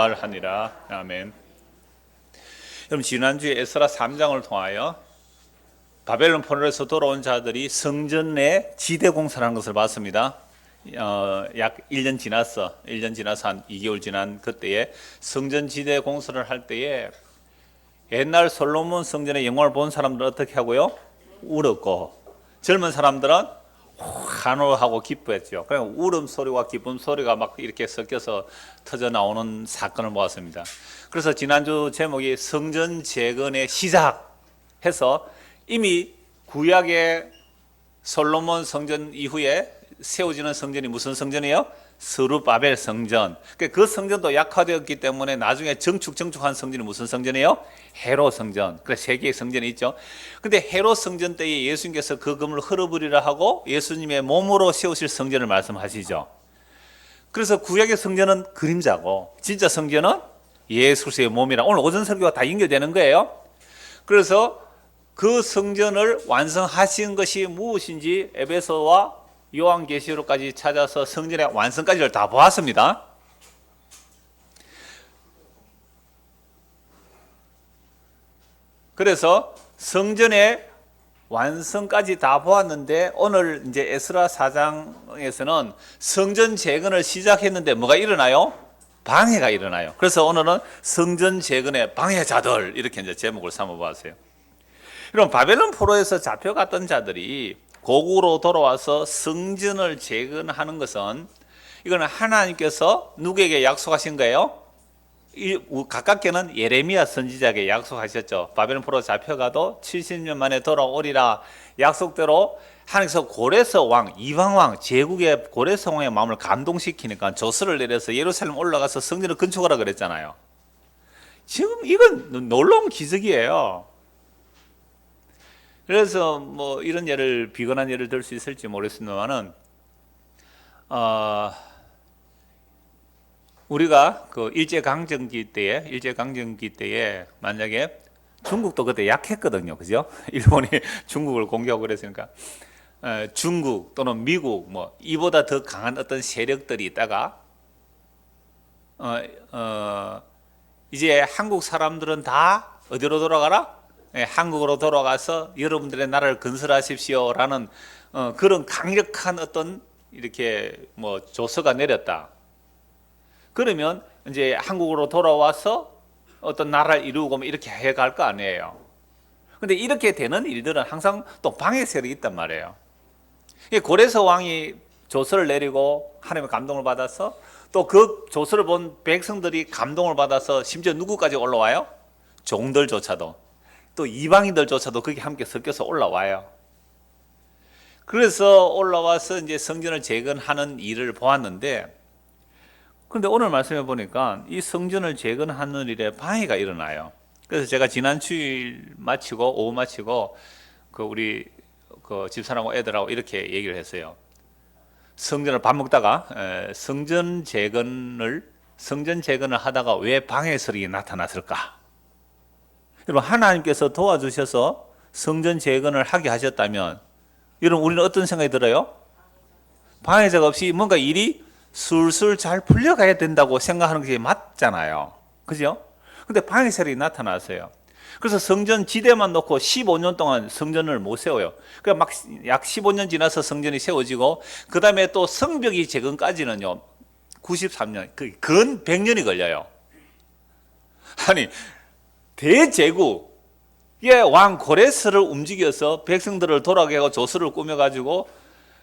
부활하니라. 아멘. 그럼 지난주에 에스라 3장을 통하여 바벨론 포로에서 돌아온 자들이 성전의 지대 공사라는 것을 봤습니다. 약 1년 지나서 한 2개월 지난 그때에 성전 지대 공사를 할 때에 옛날 솔로몬 성전의 영광을 본 사람들은 어떻게 하고요? 울었고, 젊은 사람들은 환호하고 기뻐했죠. 그러니까 울음소리와 기쁨 소리가 막 이렇게 섞여서 터져 나오는 사건을 보았습니다. 그래서 지난주 제목이 성전 재건의 시작해서 이미 구약의 솔로몬 성전 이후에 세워지는 성전이 무슨 성전이에요? 스룹바벨 성전. 그 성전도 약화되었기 때문에 나중에 정축한 성전이 무슨 성전이에요? 헤롯 성전. 그래서 세 개의 성전이 있죠. 근데 헤롯 성전 때에 예수님께서 그 금을 헐어버리라 하고 예수님의 몸으로 세우실 성전을 말씀하시죠. 그래서 구약의 성전은 그림자고 진짜 성전은 예수 그리스도의 몸이라. 오늘 오전 설교가 다 연결되는 거예요. 그래서 그 성전을 완성하신 것이 무엇인지 에베소와 요한계시록까지 찾아서 성전의 완성까지를 다 보았습니다. 그래서 성전의 완성까지 다 보았는데 오늘 이제 에스라 4장에서는 성전 재건을 시작했는데 뭐가 일어나요? 방해가 일어나요. 그래서 오늘은 성전 재건의 방해자들 이렇게 이제 제목을 삼아보았어요. 그럼 바벨론 포로에서 잡혀갔던 자들이 고국으로 돌아와서 성전을 재건하는 것은 이거는 하나님께서 누구에게 약속하신 거예요? 가깝게는 예레미야 선지자에게 약속하셨죠. 바벨론 포로 잡혀가도 70년 만에 돌아오리라 약속대로 하나님께서 고레스 왕, 이방 왕, 제국의 고레스 왕의 마음을 감동시키니까 조서를 내려서 예루살렘 올라가서 성전을 건축하라 그랬잖아요. 지금 이건 놀라운 기적이에요. 그래서 뭐 이런 예를 비근한 예를 들 수 있을지 모르겠습니다만은 우리가 그 일제강점기 때에 만약에 중국도 그때 약했거든요, 그죠? 일본이 중국을 공격하고 그랬으니까 중국 또는 미국 뭐 이보다 더 강한 어떤 세력들이 있다가 이제 한국 사람들은 다 어디로 돌아가라? 한국으로 돌아가서 여러분들의 나라를 건설하십시오라는 그런 강력한 어떤 이렇게 뭐 조서가 내렸다. 그러면 이제 한국으로 돌아와서 어떤 나라를 이루고 뭐 이렇게 해갈 거 아니에요. 근데 이렇게 되는 일들은 항상 또 방해 세력이 있단 말이에요. 고레스 왕이 조서를 내리고 하나님의 감동을 받아서 또 그 조서를 본 백성들이 감동을 받아서 심지어 누구까지 올라와요? 종들조차도. 또 이방인들조차도 거기 함께 섞여서 올라와요. 그래서 올라와서 이제 성전을 재건하는 일을 보았는데, 그런데 오늘 말씀해 보니까 이 성전을 재건하는 일에 방해가 일어나요. 그래서 제가 지난 주일 마치고 오후 마치고 그 우리 그 집사람하고 애들하고 이렇게 얘기를 했어요. 성전을 밥 먹다가 성전 재건을 하다가 왜 방해 세력이 나타났을까? 여러분, 하나님께서 도와주셔서 성전 재건을 하게 하셨다면 여러분 우리는 어떤 생각이 들어요? 방해자가 없이 뭔가 일이 술술 잘 풀려가야 된다고 생각하는 게 맞잖아요, 그죠? 근데 방해 세력이 나타났어요. 그래서 성전 지대만 놓고 15년 동안 성전을 못 세워요. 그러니까 막 약 15년 지나서 성전이 세워지고 그 다음에 또 성벽이 재건까지는요 93년, 근 100년이 걸려요. 아니 대제국의 왕 고레스를 움직여서 백성들을 돌아가게 하고 조서를 꾸며가지고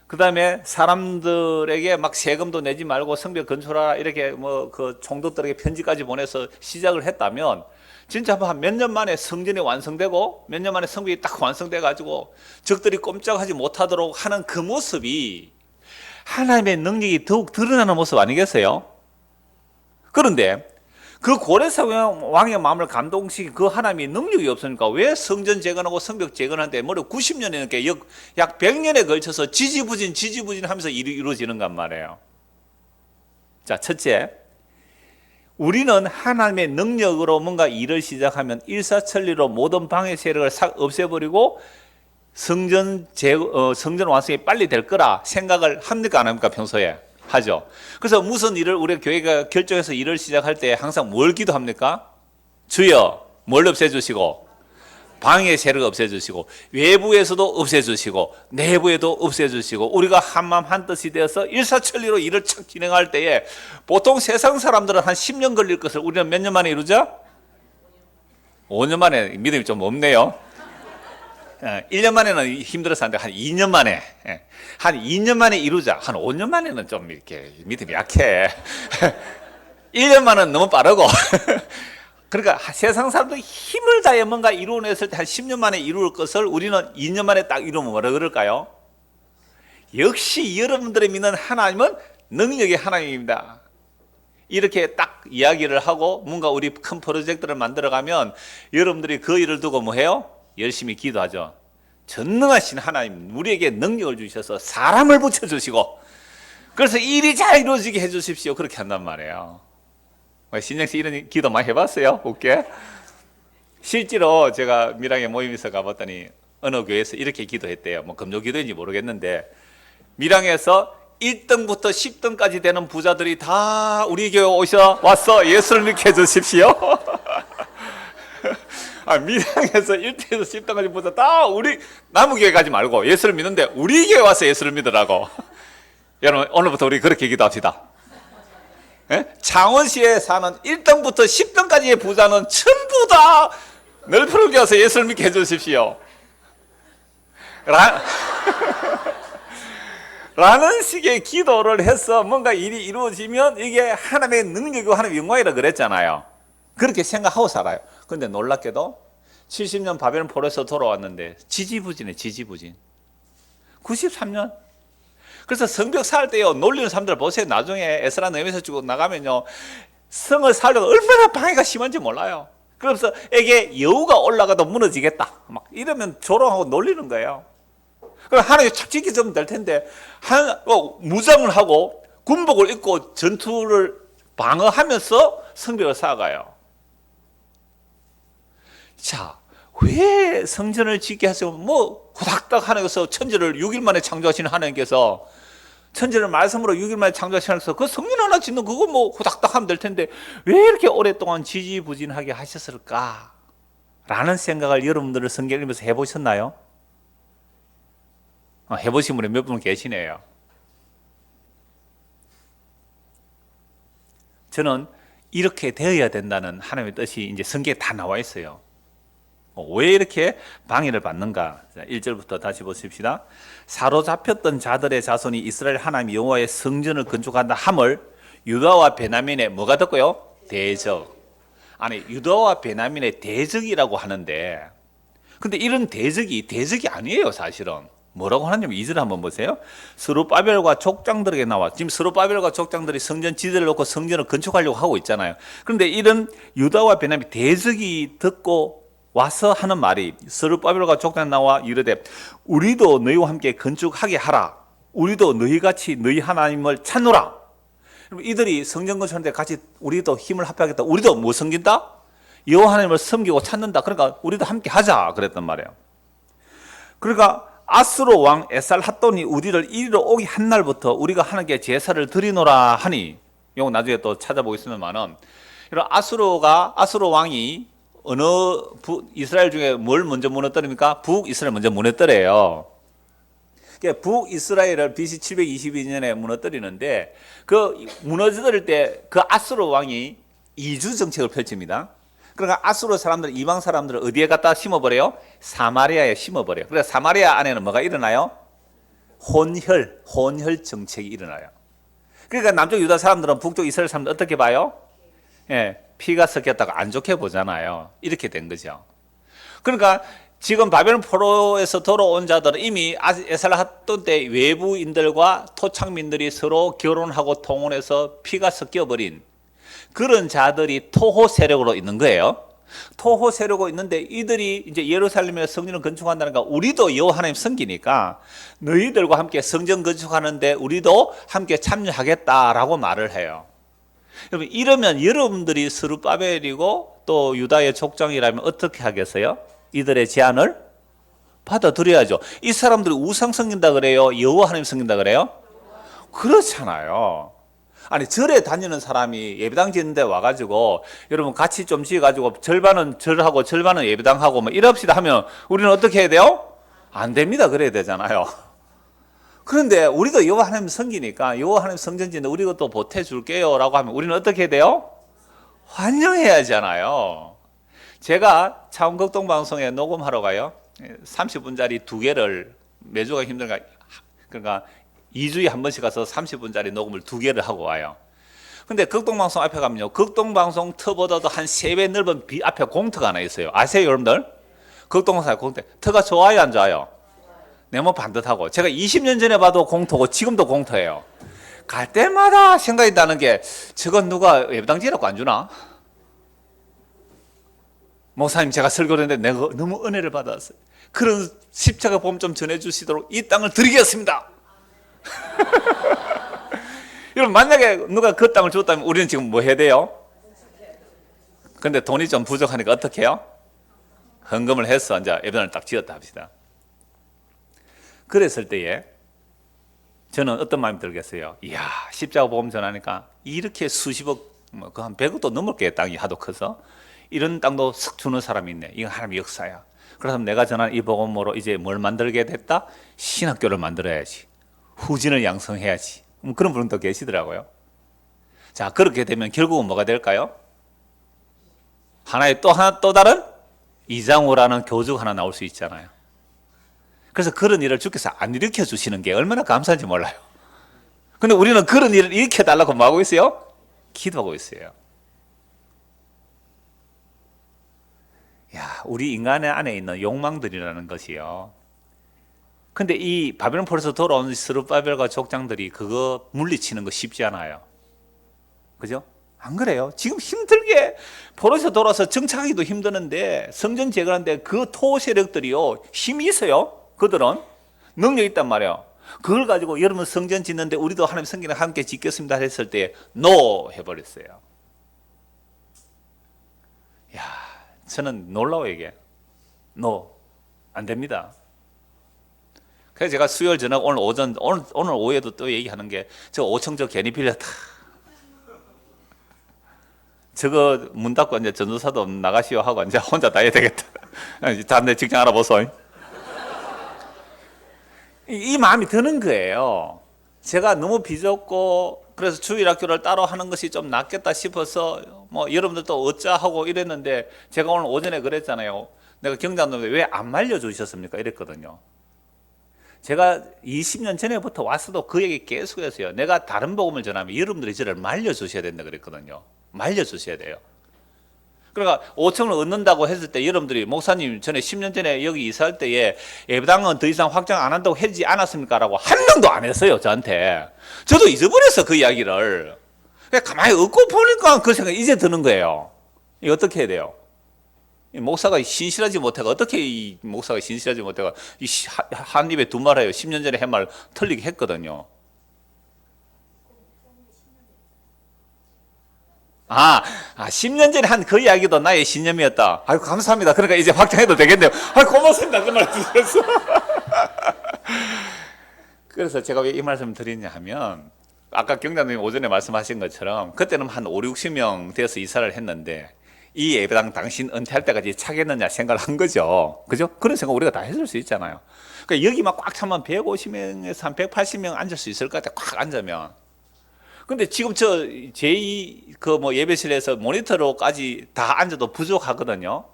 그 다음에 사람들에게 막 세금도 내지 말고 성벽 건축하라 이렇게 뭐 그 총독들에게 편지까지 보내서 시작을 했다면 진짜 한 몇 년 만에 성전이 완성되고 몇 년 만에 성벽이 딱 완성돼가지고 적들이 꼼짝하지 못하도록 하는 그 모습이 하나님의 능력이 더욱 드러나는 모습 아니겠어요? 그런데 그 고레스 왕의 마음을 감동시킨 그 하나님이 능력이 없으니까 왜 성전 재건하고 성벽 재건하는데 무려 90년이 넘게 약 100년에 걸쳐서 지지부진 하면서 일이 이루어지는간 말이에요. 자, 첫째, 우리는 하나님의 능력으로 뭔가 일을 시작하면 일사천리로 모든 방해 세력을 싹 없애버리고 성전 완성이 빨리 될 거라 생각을 합니까 안 합니까 평소에? 하죠. 그래서 무슨 일을 우리 교회가 결정해서 일을 시작할 때 항상 뭘 기도합니까? 주여 뭘 없애주시고 방해의 세력을 없애주시고 외부에서도 없애주시고 내부에도 없애주시고 우리가 한마음 한뜻이 되어서 일사천리로 일을 착 진행할 때에 보통 세상 사람들은 한 10년 걸릴 것을 우리는 몇 년 만에 이루죠? 5년 만에. 믿음이 좀 없네요. 1년 만에는 힘들어서 하는데 한 2년 만에, 한 2년 만에 이루자. 한 5년 만에는 좀 이렇게 믿음이 약해. 1년 만은 너무 빠르고. 그러니까 세상 사람들이 힘을 다해 뭔가 이루어냈을 때 한 10년 만에 이룰 것을 우리는 2년 만에 딱 이루면 뭐라 그럴까요? 역시 여러분들이 믿는 하나님은 능력의 하나님입니다. 이렇게 딱 이야기를 하고 뭔가 우리 큰 프로젝트를 만들어가면 여러분들이 그 일을 두고 뭐 해요? 열심히 기도하죠. 전능하신 하나님 우리에게 능력을 주셔서 사람을 붙여주시고 그래서 일이 잘 이루어지게 해주십시오. 그렇게 한단 말이에요. 신정씨 이런 기도 많이 해봤어요? 웃게? 실제로 제가 밀양에 모임에서 가봤더니 어느 교회에서 이렇게 기도했대요. 뭐 금요 기도인지 모르겠는데 밀양에서 1등부터 10등까지 되는 부자들이 다 우리 교회 오셔 왔어. 예수를 믿게 해주십시오. 밀양에서 1등에서 10등까지 부자 다 우리 남의 교회 가지 말고 예수를 믿는데 우리 교회 와서 예수를 믿으라고. 여러분 오늘부터 우리 그렇게 기도합시다. 창원시에 사는 1등부터 10등까지의 부자는 전부 다 넓은 교회 와서 예수를 믿게 해주십시오. 라는 식의 기도를 해서 뭔가 일이 이루어지면 이게 하나님의 능력이고 하나님의 영광이라 그랬잖아요. 그렇게 생각하고 살아요. 근데 놀랍게도 70년 바벨론 포로에서 돌아왔는데 지지부진해. 93년. 그래서 성벽 쌓을 때요 놀리는 사람들 보세요. 나중에 에스라 너헤미서 쭉 나가면요 성을 쌓으려고 얼마나 방해가 심한지 몰라요. 그래서 이게 여우가 올라가도 무너지겠다 막 이러면 조롱하고 놀리는 거예요. 그럼 하나님 착 지키면 될 텐데 무장을 하고 군복을 입고 전투를 방어하면서 성벽을 쌓아가요. 자, 왜 성전을 짓게 하세요? 뭐 후닥닥 하나님께서 천지를 6일 만에 창조하시는 하나님께서 천지를 말씀으로 6일 만에 창조하시는 하나님께서 그 성전 하나 짓는 그거 뭐 후닥닥 하면 될 텐데 왜 이렇게 오랫동안 지지부진하게 하셨을까? 라는 생각을 여러분들은 성경 읽으면서 해보셨나요? 해보신 분이 몇 분 계시네요. 저는 이렇게 되어야 된다는 하나님의 뜻이 이제 성경에 다 나와 있어요. 왜 이렇게 방해를 받는가? 1절부터 다시 보십시다. 사로잡혔던 자들의 자손이 이스라엘 하나님 여호와의 성전을 건축한다 함을 유다와 베냐민의 뭐가 됐고요? 대적. 아니 유다와 베냐민의 대적이라고 하는데 근데 이런 대적이 아니에요 사실은. 뭐라고 하냐면 2절 한번 보세요. 스룹바벨과 족장들에게 나와. 지금 스룹바벨과 족장들이 성전 지대를 놓고 성전을 건축하려고 하고 있잖아요. 그런데 이런 유다와 베냐민 대적이 듣고 와서 하는 말이 스룹바벨과 족장 나와 이르되 우리도 너희와 함께 건축하게 하라. 우리도 너희같이 너희 하나님을 찾노라. 이들이 성전 건축하는데 같이 우리도 힘을 합하겠다. 우리도 뭐 섬긴다? 여호와 하나님을 섬기고 찾는다. 그러니까 우리도 함께 하자 그랬단 말이에요. 그러니까 아수르 왕 에살핫돈이 우리를 이리로 오게 한 날부터 우리가 하나님께 제사를 드리노라 하니 이거 나중에 또 찾아보겠습니다만은 이런 아수르 왕이 어느 이스라엘 중에 뭘 먼저 무너뜨립니까? 북이스라엘 먼저 무너뜨려요. 북이스라엘을 BC 722년에 무너뜨리는데 그 무너뜨릴 때 그 아수르 왕이 이주 정책을 펼칩니다. 그러니까 아수르 사람들, 이방 사람들을 어디에 갖다 심어버려요? 사마리아에 심어버려요. 그래서 사마리아 안에는 뭐가 일어나요? 혼혈 정책이 일어나요. 그러니까 남쪽 유다 사람들은 북쪽 이스라엘 사람들 어떻게 봐요? 예, 피가 섞였다고 안 좋게 보잖아요. 이렇게 된 거죠. 그러니까 지금 바벨론 포로에서 돌아온 자들은 이미 에살핫돈 때 외부인들과 토착민들이 서로 결혼하고 통혼해서 피가 섞여버린 그런 자들이 토호 세력으로 있는 거예요. 토호 세력으로 있는데 이들이 이제 예루살렘에 성전을 건축한다니까 우리도 여호와 하나님 섬기니까 너희들과 함께 성전 건축하는데 우리도 함께 참여하겠다라고 말을 해요. 여러분 이러면 여러분들이 스룹바벨이고 또 유다의 족장이라면 어떻게 하겠어요? 이들의 제안을 받아들여야죠. 이 사람들이 우상 섬긴다 그래요? 여호와 하나님 섬긴다 그래요? 그렇잖아요. 아니 절에 다니는 사람이 예배당 짓는데 와가지고 여러분 같이 좀 지어가지고 절반은 절하고 절반은 예배당하고 뭐 이럽시다 하면 우리는 어떻게 해야 돼요? 안 됩니다. 그래야 되잖아요. 그런데 우리도 여호와 하나님 섬기니까 여호와 하나님 성전 짓는데 우리가 또 보태줄게요 라고 하면 우리는 어떻게 해야 돼요? 환영해야 하잖아요. 제가 차원극동 방송에 녹음하러 가요. 30분짜리 두 개를 매주가 힘든가 그러니까 2주에 한 번씩 가서 30분짜리 녹음을 두 개를 하고 와요. 근데 극동방송 앞에 가면요, 극동방송 터보다도 한 3배 넓은 앞에 공터가 하나 있어요. 아세요 여러분들? 극동방송 공터 터가 좋아요 안 좋아요? 내 몸 반듯하고 제가 20년 전에 봐도 공터고 지금도 공터예요. 갈 때마다 생각이 나는 게 저건 누가 예배당 지라고 안 주나? 목사님 제가 설교를 했는데 내가 너무 은혜를 받았어요. 그런 십자가 보험 좀 전해주시도록 이 땅을 드리겠습니다. 여러분 만약에 누가 그 땅을 줬다면 우리는 지금 뭐 해야 돼요? 근데 돈이 좀 부족하니까 어떻게 해요? 헌금을 해서 이제 예배당을 딱 지었다 합시다. 그랬을 때에 저는 어떤 마음이 들겠어요? 이야, 십자가 보험 전하니까 이렇게 수십억, 뭐 그 한 100억도 넘을 게 땅이 하도 커서 이런 땅도 쓱 주는 사람이 있네. 이건 하나님의 역사야. 그래서 내가 전한 이 복음으로 이제 뭘 만들게 됐다? 신학교를 만들어야지. 후진을 양성해야지. 그런 분도 계시더라고요. 자, 그렇게 되면 결국은 뭐가 될까요? 하나의 또 다른 이장우라는 교주가 하나 나올 수 있잖아요. 그래서 그런 일을 주께서 안 일으켜 주시는 게 얼마나 감사한지 몰라요. 근데 우리는 그런 일을 일으켜 달라고 뭐 하고 있어요? 기도하고 있어요. 야, 우리 인간의 안에 있는 욕망들이라는 것이요. 근데 이 바벨론 포로에서 돌아온 스룹바벨과 족장들이 그거 물리치는 거 쉽지 않아요. 그죠? 안 그래요? 지금 힘들게 포로에서 돌아와서 정착하기도 힘드는데 성전 재건하는데 그 토 세력들이요 힘이 있어요. 그들은 능력이 있단 말이에요. 그걸 가지고 여러분 성전 짓는데 우리도 하나님 성전을 함께 짓겠습니다 했을 때 NO 해버렸어요. 야, 저는 놀라워요 이게. NO 안 됩니다. 그래서 제가 수요일 저녁 오늘 오전 오늘 오후에도 또 얘기하는 게 저 5층 저 괜히 빌렸다. 저거 문 닫고 이제 전도사도 나가시오 하고 이제 혼자 다녀야 되겠다. 다른 데 직장 알아보소. 이 마음이 드는 거예요. 제가 너무 비좁고 그래서 주일학교를 따로 하는 것이 좀 낫겠다 싶어서 뭐 여러분들도 어쩌 하고 이랬는데 제가 오늘 오전에 그랬잖아요. 내가 경장님한테 왜 안 말려주셨습니까? 이랬거든요. 제가 20년 전에부터 왔어도 그 얘기 계속 했어요. 내가 다른 복음을 전하면 여러분들이 저를 말려주셔야 된다 그랬거든요. 말려주셔야 돼요. 그러니까 5층을 얻는다고 했을 때 여러분들이 목사님 전에 10년 전에 여기 이사할 때에 예배당은 더 이상 확장 안 한다고 하지 않았습니까? 라고 한 명도 안 했어요 저한테. 저도 잊어버렸어 그 이야기를. 그냥 가만히 얻고 보니까 그 생각이 이제 드는 거예요. 이거 어떻게 해야 돼요? 이 목사가 신실하지 못해가 어떻게 이 목사가 신실하지 못해가 한 입에 두 말 해요. 10년 전에 한 말 틀리게 했거든요. 10년 전에 한 그 이야기도 나의 신념이었다. 아이고, 감사합니다. 그러니까 이제 확장해도 되겠네요. 아이고, 고맙습니다. 그 말 주셔서. 그래서 제가 왜 이 말씀을 드리냐 하면, 아까 경장님 오전에 말씀하신 것처럼, 그때는 한 5, 60명 되어서 이사를 했는데, 이 예배당 당신 은퇴할 때까지 차겠느냐 생각을 한 거죠. 그죠? 그런 생각 우리가 다 했을 수 있잖아요. 그러니까 여기만 꽉 차면 150명에서 한 180명 앉을 수 있을 것 같아. 꽉 앉으면. 근데 지금 저 제2 그 뭐 예배실에서 모니터로까지 다 앉아도 부족하거든요.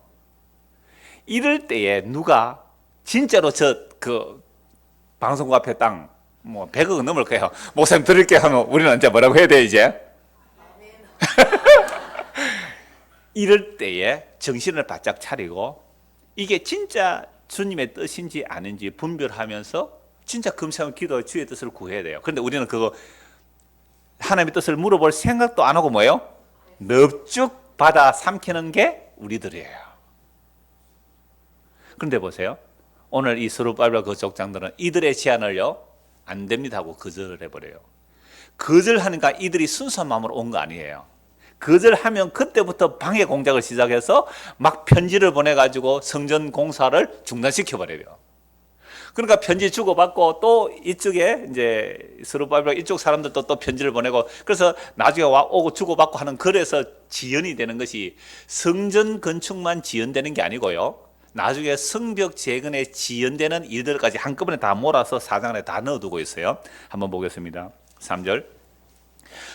이럴 때에 누가 진짜로 저 그 방송국 앞에 땅 뭐 100억 넘을 거예요. 목사님 드릴게요 하면 우리는 이제 뭐라고 해야 돼 이제? 이럴 때에 정신을 바짝 차리고 이게 진짜 주님의 뜻인지 아닌지 분별하면서 진짜 금상을 기도해 주의 뜻을 구해야 돼요. 그런데 우리는 그거 하나님의 뜻을 물어볼 생각도 안 하고 뭐예요? 넙죽 받아 삼키는 게 우리들이에요. 그런데 보세요. 오늘 이 스룹바벨과 그 족장들은 이들의 제안을요 안 됩니다 하고 거절을 해버려요. 거절하니까 이들이 순수한 마음으로 온 거 아니에요. 거절하면 그때부터 방해 공작을 시작해서 막 편지를 보내가지고 성전 공사를 중단시켜버려요. 그러니까 편지 주고받고 또 이쪽에 이제 스룹바벨 이쪽 사람들도 또 편지를 보내고 그래서 나중에 오고 주고받고 하는 그래서 지연이 되는 것이 성전 건축만 지연되는 게 아니고요. 나중에 성벽 재건에 지연되는 일들까지 한꺼번에 다 몰아서 사장 안에 다 넣어두고 있어요. 한번 보겠습니다. 3절.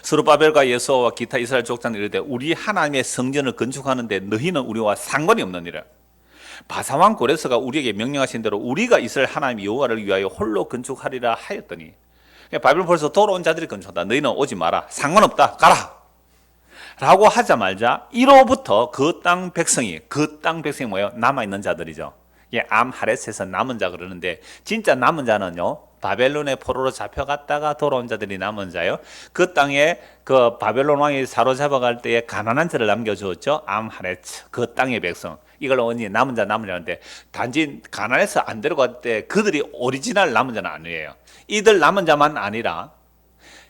스룹바벨과 여호수아와 기타 이스라엘 족장들 이르되 우리 하나님의 성전을 건축하는데 너희는 우리와 상관이 없느니라. 바사왕 고레스가 우리에게 명령하신 대로 우리가 이스라엘 하나님 여호와를 위하여 홀로 건축하리라 하였더니 바벨론에서 돌아온 자들이 건축한다. 너희는 오지 마라. 상관없다. 가라. 라고 하자마자 이로부터 그 땅 백성이 뭐예요? 남아있는 자들이죠. 이게 암하렛에서 남은 자 그러는데 진짜 남은 자는요. 바벨론의 포로로 잡혀갔다가 돌아온 자들이 남은 자예요. 그 땅에 그 바벨론 왕이 사로잡아갈 때에 가난한 자를 남겨주었죠. 암하렛 그 땅의 백성. 이걸 언니 남은 자는데 단지 가난해서 안 데려갈 때 그들이 오리지널 남은 자는 아니에요. 이들 남은 자만 아니라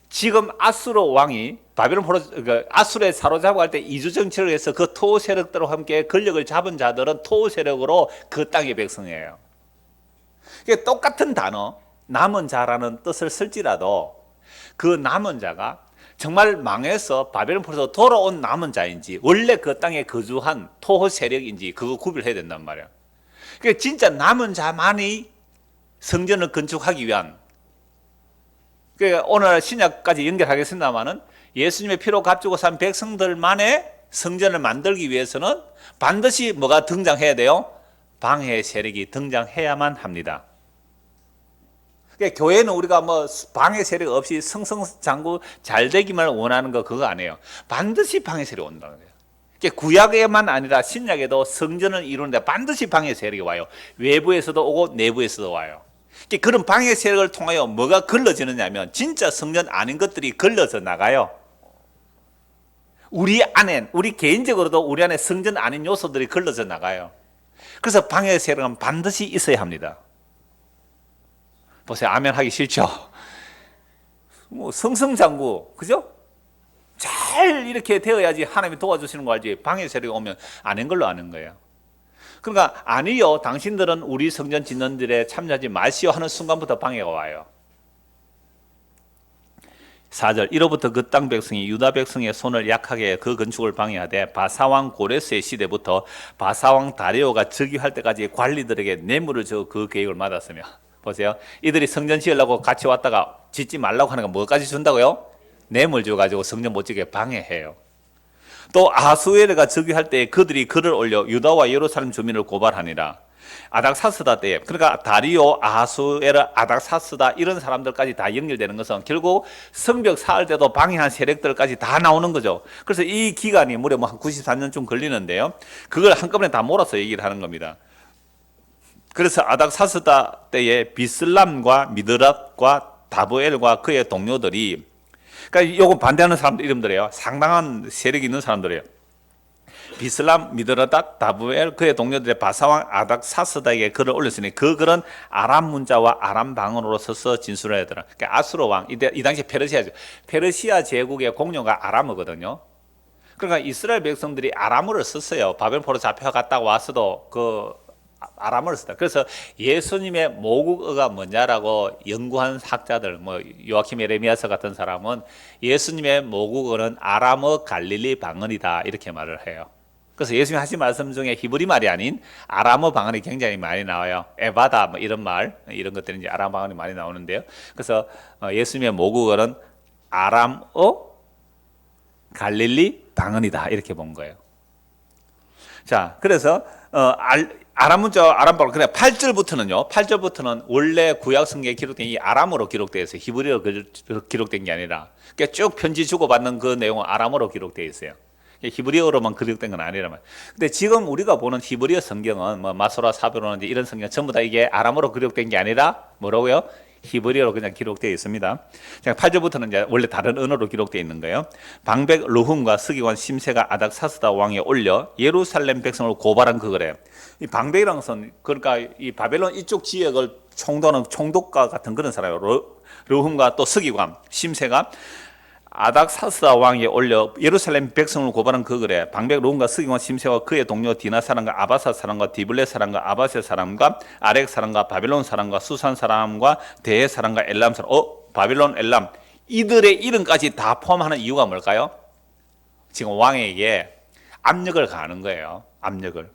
지금 아수르 왕이 바벨론 포로 아수르에 사로잡아갈 때 이주 정치를 해서 그 토 세력들과 함께 권력을 잡은 자들은 토 세력으로 그 땅의 백성이에요. 그게 똑같은 단어 남은 자라는 뜻을 쓸지라도 그 남은 자가 정말 망해서 바벨론 포로에서 돌아온 남은 자인지 원래 그 땅에 거주한 토 세력인지 그거 구별해야 된단 말이야. 그러니까 진짜 남은 자만이 성전을 건축하기 위한 그러니까 오늘 신약까지 연결하겠습니다만은 예수님의 피로 값주고 산 백성들만의 성전을 만들기 위해서는 반드시 뭐가 등장해야 돼요? 방해 세력이 등장해야만 합니다. 그러니까 교회는 우리가 뭐 방해 세력 없이 승승장구 잘 되기만 원하는 거 그거 아니에요. 반드시 방해 세력이 온다는 거예요. 그러니까 구약에만 아니라 신약에도 성전을 이루는데 반드시 방해 세력이 와요. 외부에서도 오고 내부에서도 와요. 그러니까 그런 방해 세력을 통하여 뭐가 걸러지느냐면 진짜 성전 아닌 것들이 걸러져 나가요. 우리 개인적으로도 우리 안에 성전 아닌 요소들이 걸러져 나가요. 그래서 방해 세력은 반드시 있어야 합니다. 보세요. 아멘 하기 싫죠? 뭐 승승장구, 그죠? 잘 이렇게 되어야지 하나님이 도와주시는 거 알지. 방해 세력이 오면 아닌 걸로 아는 거예요. 그러니까 아니요. 당신들은 우리 성전 짓는 일에 참여하지 마시오 하는 순간부터 방해가 와요. 4절. 이로부터 그 땅 백성이 유다 백성의 손을 약하게 해 그 건축을 방해하되 바사왕 고레스의 시대부터 바사왕 다리오가 즉위할 때까지 관리들에게 뇌물을 줘 그 계획을 받았으며 보세요. 이들이 성전 지으려고 같이 왔다가 짓지 말라고 하는 거 뭐까지 준다고요? 뇌물 줘가지고 성전 못 짓게 방해해요. 또 아수에르가 즉위할 때에 그들이 글을 올려 유다와 예루살렘 주민을 고발하니라. 아닥사스다 때에 그러니까 다리오, 아수에르, 아닥사스다 이런 사람들까지 다 연결되는 것은 결국 성벽 쌓을 때도 방해한 세력들까지 다 나오는 거죠. 그래서 이 기간이 무려 한 94년쯤 걸리는데요. 그걸 한꺼번에 다 몰아서 얘기를 하는 겁니다. 그래서 아닥사스다 때에 비슬람과 미드랏과 다브엘과 그의 동료들이 그러니까 요거 반대하는 사람들 이름들이에요. 상당한 세력이 있는 사람들이에요. 비슬람, 미드라닷, 다브엘 그의 동료들의 바사왕 아닥사스다에게 글을 올렸으니 그 글은 아람 문자와 아람 방언으로 써서 진술을 하더라. 그러니까 아수르 왕 이 당시 페르시아죠. 페르시아 제국의 공료가 아람어거든요. 그러니까 이스라엘 백성들이 아람어를 썼어요. 바벨포로 잡혀갔다가 와서도 그 아람어를 썼다. 그래서 예수님의 모국어가 뭐냐라고 연구한 학자들, 뭐 요아킴 에레미야서 같은 사람은 예수님의 모국어는 아람어 갈릴리 방언이다 이렇게 말을 해요. 그래서 예수님이 하신 말씀 중에 히브리 말이 아닌 아람어 방언이 굉장히 많이 나와요. 에바다 뭐 이런 말 이런 것들이 이제 아람 방언이 많이 나오는데요. 그래서 예수님의 모국어는 아람어 갈릴리 방언이다 이렇게 본 거예요. 자, 그래서 아람 문자, 아람 방언. 그래 8절부터는 원래 구약 성경에 기록된 이 아람어로 기록되어 있어요. 히브리어로 기록된 게 아니라. 그러니까 쭉 편지 주고받는 그 내용은 아람어로 기록되어 있어요. 히브리어로만 기록된 건 아니란 말이에요. 근데 지금 우리가 보는 히브리어 성경은 뭐 마소라, 사베로나 이런 성경 전부 다 이게 아람어로 기록된 게 아니라 뭐라고요? 히브리어로 그냥 기록되어 있습니다. 8절부터는 이제 원래 다른 언어로 기록되어 있는 거예요. 방백 르훔과 서기관 심세가 아닥사스다 왕에 올려 예루살렘 백성을 고발한 그거래요. 이 방백이라는 것은 그러니까 이 바벨론 이쪽 지역을 총독과 같은 그런 사람이에요. 르훔과 또 서기관 심세가 아닥사스다 왕이 올려 예루살렘 백성을 고발한 그 글에 방백 론과 스기와 심세와 그의 동료 디나 사람과 아바사 사람과 디블레 사람과 아바세 사람과 아렉 사람과 바벨론 사람과 수산 사람과 대해 사람과 엘람 사람, 바벨론, 엘람 이들의 이름까지 다 포함하는 이유가 뭘까요? 지금 왕에게 압력을 가하는 거예요. 압력을.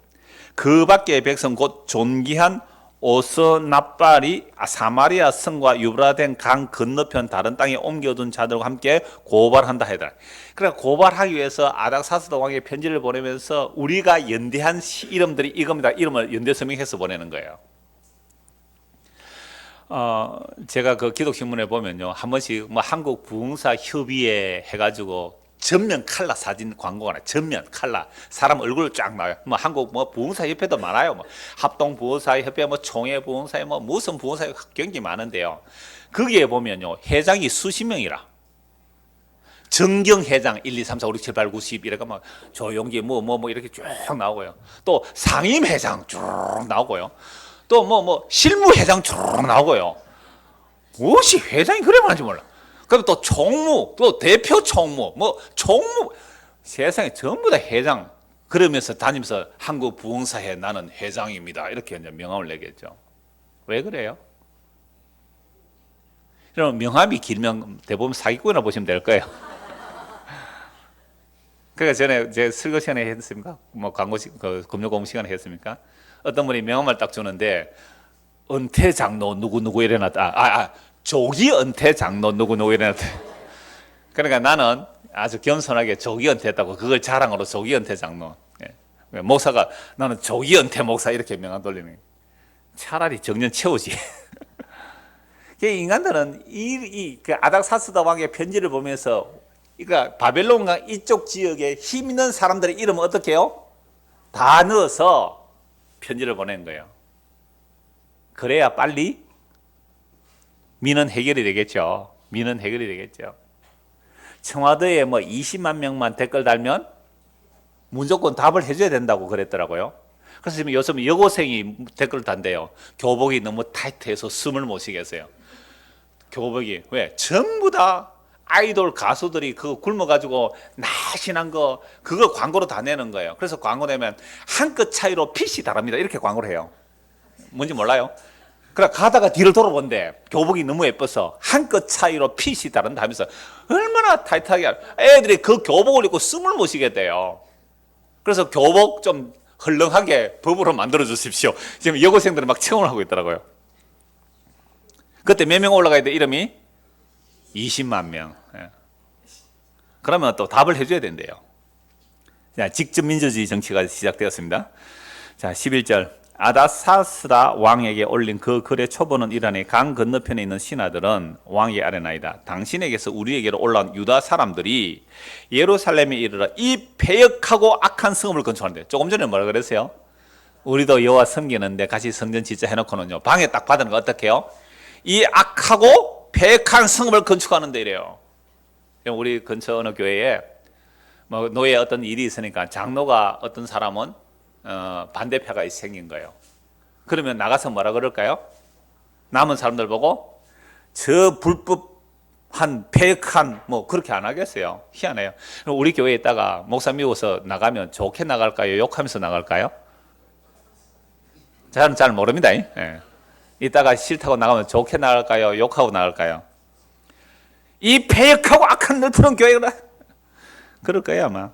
그 밖의 백성 곧 존귀한 오스나빨이 사마리아 성과 유브라덴 강 건너편 다른 땅에 옮겨둔 자들과 함께 고발한다 하더라. 그러니까 고발하기 위해서 아닥사스다 왕에게 편지를 보내면서 우리가 연대한 이름들이 이겁니다. 이름을 연대 서명해서 보내는 거예요. 제가 그 기독신문에 보면요, 한 번씩 뭐 한국 부흥사 협의회 해가지고 전면 칼라 사진 광고가 나요. 전면 칼라 사람 얼굴 쫙 나와요. 뭐 한국 뭐 부흥사 협회도 많아요. 뭐 합동 부흥사 협회, 뭐 총회 부흥사, 뭐 무슨 부흥사 굉장히 많은데요. 거기에 보면요, 회장이 수십 명이라. 정경 회장 1, 2, 3, 4, 5, 6, 7, 8, 9, 10 이렇게 막 조용기 뭐 이렇게 쭉 나오고요. 또 상임 회장 쭉 나오고요. 또 실무 회장 쭉 나오고요. 무엇이 회장이 그래 많은지 몰라. 그럼 또 총무, 또 대표 총무, 총무 세상에 전부 다 회장 그러면서 다니면서 한국 부흥사에 나는 회장입니다. 이렇게 이제 명함을 내겠죠. 왜 그래요? 그럼 명함이 길면 대부분 사기꾼이라 보시면 될 거예요. 그러니까 전에 제 설교 시간에 했습니까? 광고 금요 공부 시간에 했습니까? 어떤 분이 명함을 딱 주는데 은퇴 장로 누구 이래놨다. 조기 은퇴 장로 누구 이래놨다. 그러니까 나는 아주 겸손하게 조기 은퇴했다고 그걸 자랑으로 조기 은퇴 장로. 목사가 나는 조기 은퇴 목사 이렇게 명함 돌리는. 차라리 정년 채우지. 인간들은 그 아닥사스다 왕의 편지를 보면서 그러니까 바벨론과 이쪽 지역에 힘 있는 사람들의 이름을 어떻게 해요? 다 넣어서 편지를 보낸 거예요. 그래야 빨리 민원 해결이 되겠죠. 민원 해결이 되겠죠. 청와대에 20만 명만 댓글 달면 무조건 답을 해줘야 된다고 그랬더라고요. 그래서 지금 요즘 여고생이 댓글 단대요. 교복이 너무 타이트해서 숨을 못 쉬겠어요. 교복이 왜? 전부 다 아이돌 가수들이 그거 굶어가지고 날씬한 거 그걸 광고로 다 내는 거예요. 그래서 광고 내면 한 끗 차이로 핏이 다릅니다. 이렇게 광고를 해요. 뭔지 몰라요? 그래 가다가 뒤를 돌아본대. 교복이 너무 예뻐서 한 끗 차이로 핏이 다른다 하면서 얼마나 타이트하게 애들이 그 교복을 입고 숨을 못 쉬겠대요. 그래서 교복 좀 헐렁하게 법으로 만들어 주십시오. 지금 여고생들은 막 청원을 하고 있더라고요. 그때 몇 명 올라가야 돼? 이름이 20만 명. 그러면 또 답을 해줘야 된대요. 자, 직접 민주주의 정치가 시작되었습니다. 자, 11절. 아닥사스다 왕에게 올린 그 글의 초본은 이러니 강 건너편에 있는 신하들은 왕의 아뢰나이다. 당신에게서 우리에게로 올라온 유다 사람들이 예루살렘에 이르러 이 패역하고 악한 성읍을 건축하는데 조금 전에 뭐라 그랬어요? 우리도 여호와 섬기는데 같이 성전 짓자 해놓고는요 방에 딱 받은 거 어떻게 해요? 이 악하고 패역한 성읍을 건축하는데 이래요. 우리 근처 어느 교회에 노예 어떤 일이 있으니까 장로가 어떤 사람은 반대표가 생긴 거예요. 그러면 나가서 뭐라 그럴까요? 남은 사람들 보고 저 불법한 패역한 그렇게 안 하겠어요. 희한해요. 우리 교회에 있다가 목사 미워서 나가면 좋게 나갈까요? 욕하면서 나갈까요? 저는 잘 모릅니다. 이따가 싫다고 나가면 좋게 나갈까요? 욕하고 나갈까요? 이 패역하고 악한 널푸른 교회가 그럴 거예요 아마.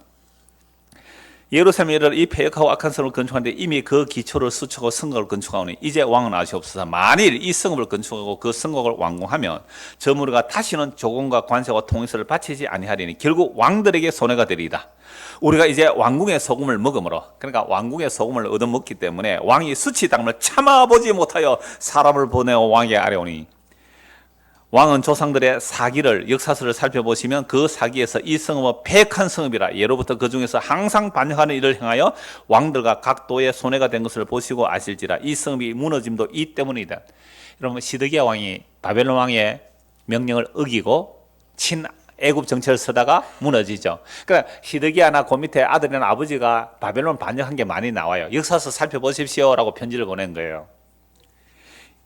예루살렘에 이 패역하고 악한 성을 건축하는데 이미 그 기초를 수축하고 성곽을 건축하오니 이제 왕은 아시옵소서. 만일 이 성읍을 건축하고 그 성곽을 완공하면 저 무리가 다시는 조공과 관세와 통일세를 바치지 아니하리니 결국 왕들에게 손해가 되리이다. 우리가 이제 왕궁의 소금을 먹음으로, 그러니까 왕궁의 소금을 얻어먹기 때문에 왕이 수치당을 참아보지 못하여 사람을 보내어 왕에게 아뢰오니, 왕은 조상들의 사기를 역사서를 살펴보시면 그 사기에서 이 성읍은 패역한 성읍이라 예로부터 그 중에서 항상 반역하는 일을 행하여 왕들과 각도의 손해가 된 것을 보시고 아실지라. 이 성읍이 무너짐도 이 때문이다. 여러분, 시드기야 왕이 바벨론 왕의 명령을 어기고 친애굽 정책을 쓰다가 무너지죠. 그러니까 시드기야나 그 밑에 아들이나 아버지가 바벨론 반역한 게 많이 나와요. 역사서 살펴보십시오 라고 편지를 보낸 거예요.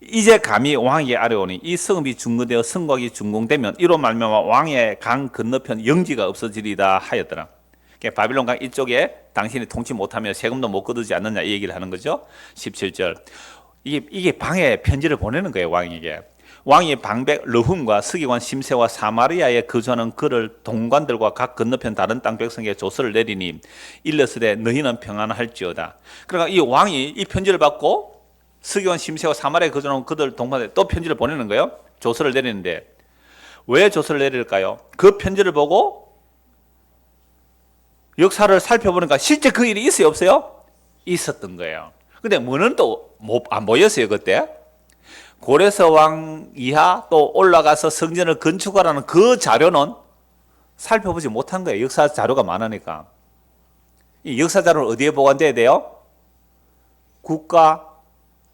이제 감히 왕에게 아뢰오니 이 성읍이 중건되어 성곽이 준공되면 이로 말미암아 왕의 강 건너편 영지가 없어지리다 하였더라. 그러니까 바빌론 강 이쪽에 당신이 통치 못하면 세금도 못 거두지 않느냐 이 얘기를 하는 거죠. 17절. 이게 방해 편지를 보내는 거예요, 왕에게. 왕이 방백 르훔과 서기관 심세와 사마리아에 거주하는 그를 동관들과 각 건너편 다른 땅 백성에게 조서를 내리니 일러스되 너희는 평안할지어다. 그러니까 이 왕이 이 편지를 받고 서기관 심세와 사마리아에 거주하는 그들 동관들 또 편지를 보내는 거예요. 조서를 내리는데 왜 조서를 내릴까요? 그 편지를 보고 역사를 살펴보니까 실제 그 일이 있어요, 없어요? 있었던 거예요. 근데 뭐는 또 안 보였어요, 그때. 고레스 왕 이하 또 올라가서 성전을 건축하라는 그 자료는 살펴보지 못한 거예요. 역사 자료가 많으니까. 이 역사 자료는 어디에 보관돼야 돼요? 국가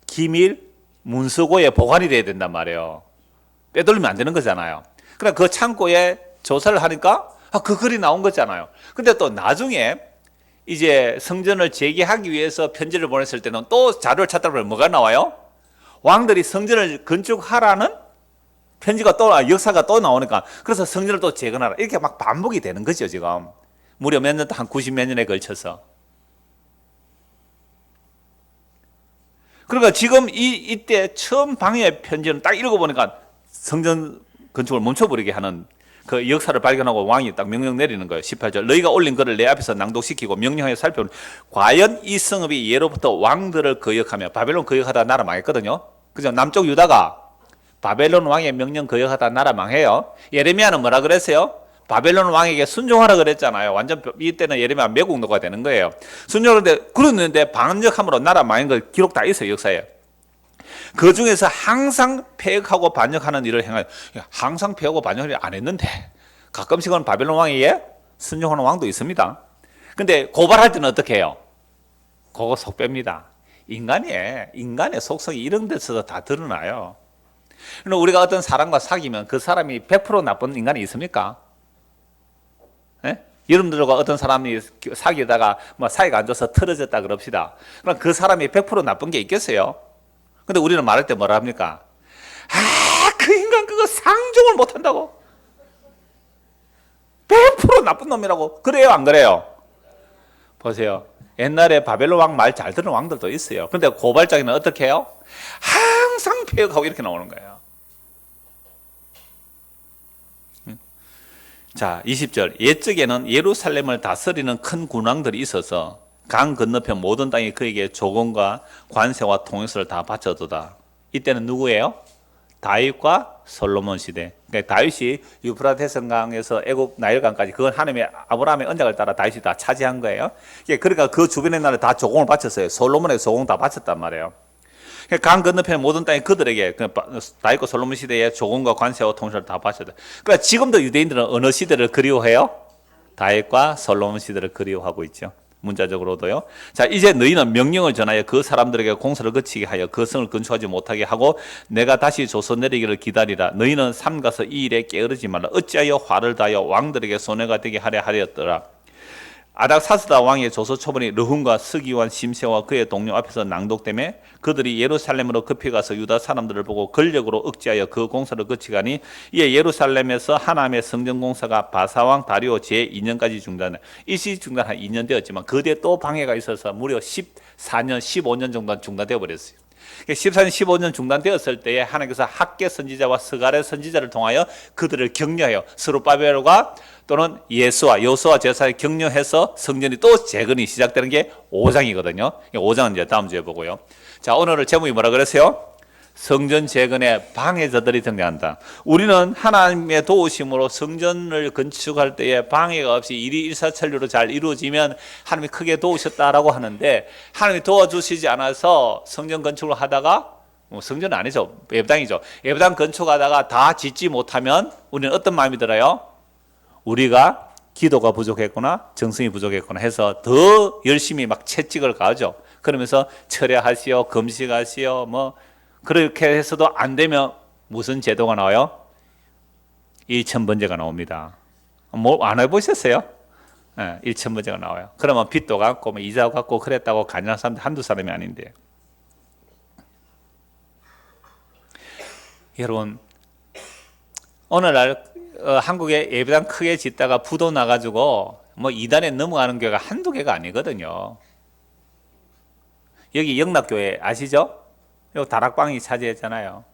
기밀 문서고에 보관이 돼야 된단 말이에요. 빼돌리면 안 되는 거잖아요. 그러니까 그 창고에 조사를 하니까 그 글이 나온 거잖아요. 근데 또 나중에 이제 성전을 재개하기 위해서 편지를 보냈을 때는 또 자료를 찾다 보면 뭐가 나와요? 왕들이 성전을 건축하라는 편지가 또 역사가 또 나오니까 그래서 성전을 또 재건하라 이렇게 막 반복이 되는 거죠 지금. 무려 몇 년, 한 90 몇 년에 걸쳐서. 그러니까 지금 이때 처음 방해 편지는 딱 읽어보니까 성전 건축을 멈춰버리게 하는 그 역사를 발견하고 왕이 딱 명령 내리는 거예요. 18절. 너희가 올린 글을 내 앞에서 낭독시키고 명령하여 살펴보니 과연 이 성읍이 예로부터 왕들을 거역하며 바벨론 거역하다 나라 망했거든요. 그죠? 남쪽 유다가 바벨론 왕의 명령 거역하다 나라 망해요. 예레미야는 뭐라 그랬어요? 바벨론 왕에게 순종하라 그랬잖아요. 완전 이때는 예레미야 매국노가 되는 거예요. 순종하는데 그랬는데 반역함으로 나라 망한 거 기록 다 있어요, 역사에. 그 중에서 항상 폐역하고 반역하는 일을 행하여 항상 폐역하고 반역을 안 했는데 가끔씩은 바벨론 왕에게 순종하는 왕도 있습니다. 근데 고발할 때는 어떻게 해요? 그거 속 뺍니다. 인간의 속성이 이런 데서 다 드러나요. 우리가 어떤 사람과 사귀면 그 사람이 100% 나쁜 인간이 있습니까? 네? 여러분들과 어떤 사람이 사귀다가 뭐 사이가 안 좋아서 틀어졌다 그럽시다. 그럼 그 사람이 100% 나쁜 게 있겠어요? 근데 우리는 말할 때 뭐라 합니까? 그 인간 그거 상종을 못 한다고. 100% 나쁜 놈이라고. 그래요, 안 그래요? 보세요. 옛날에 바벨론 왕 말 잘 듣는 왕들도 있어요. 근데 고발장에는 어떻게 해요? 항상 폐역하고 이렇게 나오는 거예요. 자, 20절. 옛적에는 예루살렘을 다스리는 큰 군왕들이 있어서 강 건너편 모든 땅이 그에게 조공과 관세와 통역서를 다 바쳐두다. 이때는 누구예요? 다윗과 솔로몬 시대. 그러니까 다윗이 유프라테스 강에서 애굽 나일강까지 그건 하나님의 아브라함의 언약을 따라 다윗이 다 차지한 거예요. 그러니까 그 주변의 나라에 다 조공을 바쳤어요. 솔로몬에게 조공 다 바쳤단 말이에요. 그러니까 강 건너편 모든 땅이 그들에게 다윗과 솔로몬 시대에 조공과 관세와 통역서를 다 바쳤다. 그러니까 지금도 유대인들은 어느 시대를 그리워해요? 다윗과 솔로몬 시대를 그리워하고 있죠. 문자적으로도요. 자, 이제 너희는 명령을 전하여 그 사람들에게 공사를 거치게 하여 그 성을 건축하지 못하게 하고 내가 다시 조서 내리기를 기다리라. 너희는 삼가서 이 일에 게으르지 말라. 어찌하여 화를 다하여 왕들에게 손해가 되게 하려 하였더라. 아닥사스다 왕의 조서 초본이 르훔과 스기완 심세와 그의 동료 앞에서 낭독되매 그들이 예루살렘으로 급히 가서 유다 사람들을 보고 권력으로 억제하여 그 공사를 거치가니 이에 예루살렘에서 하나님의 성전 공사가 바사왕 다리오 제2년까지 중단해. 일시 중단 한 2년 되었지만 그 뒤에 또 방해가 있어서 무려 14년 15년 정도 중단되어 버렸어요. 14년 15년 중단되었을 때에 하나님께서 학계 선지자와 스가랴 선지자를 통하여 그들을 격려해요. 스룹바벨과 또는 여호수아 제사에 격려해서 성전이 또 재건이 시작되는 게 5장이거든요. 5장은 이제 다음 주에 보고요. 자, 오늘 제목이 뭐라 그랬어요? 성전 재건의 방해자들이 등장한다. 우리는 하나님의 도우심으로 성전을 건축할 때에 방해가 없이 일이 일사천리로 잘 이루어지면 하나님이 크게 도우셨다라고 하는데 하나님이 도와주시지 않아서 성전 건축을 하다가 성전은 아니죠. 예배당이죠. 예배당 건축하다가 다 짓지 못하면 우리는 어떤 마음이 들어요? 우리가 기도가 부족했구나, 정성이 부족했구나 해서 더 열심히 막 채찍을 가하죠. 그러면서 철야하시오, 금식하시오, 뭐 그렇게 해서도 안 되면 무슨 제도가 나와요? 일천번제가 나옵니다. 뭐 안 해보셨어요? 네, 일천번제가 나와요. 그러면 빚도 갚고 뭐 이자도 갚고 그랬다고 간증한 사람들 한두 사람이 아닌데. 여러분, 오늘날 한국에 예배당 크게 짓다가 부도 나가지고 뭐 이단에 넘어가는 교회가 한두 개가 아니거든요. 여기 영락교회 아시죠? 여기 다락방이 차지했잖아요.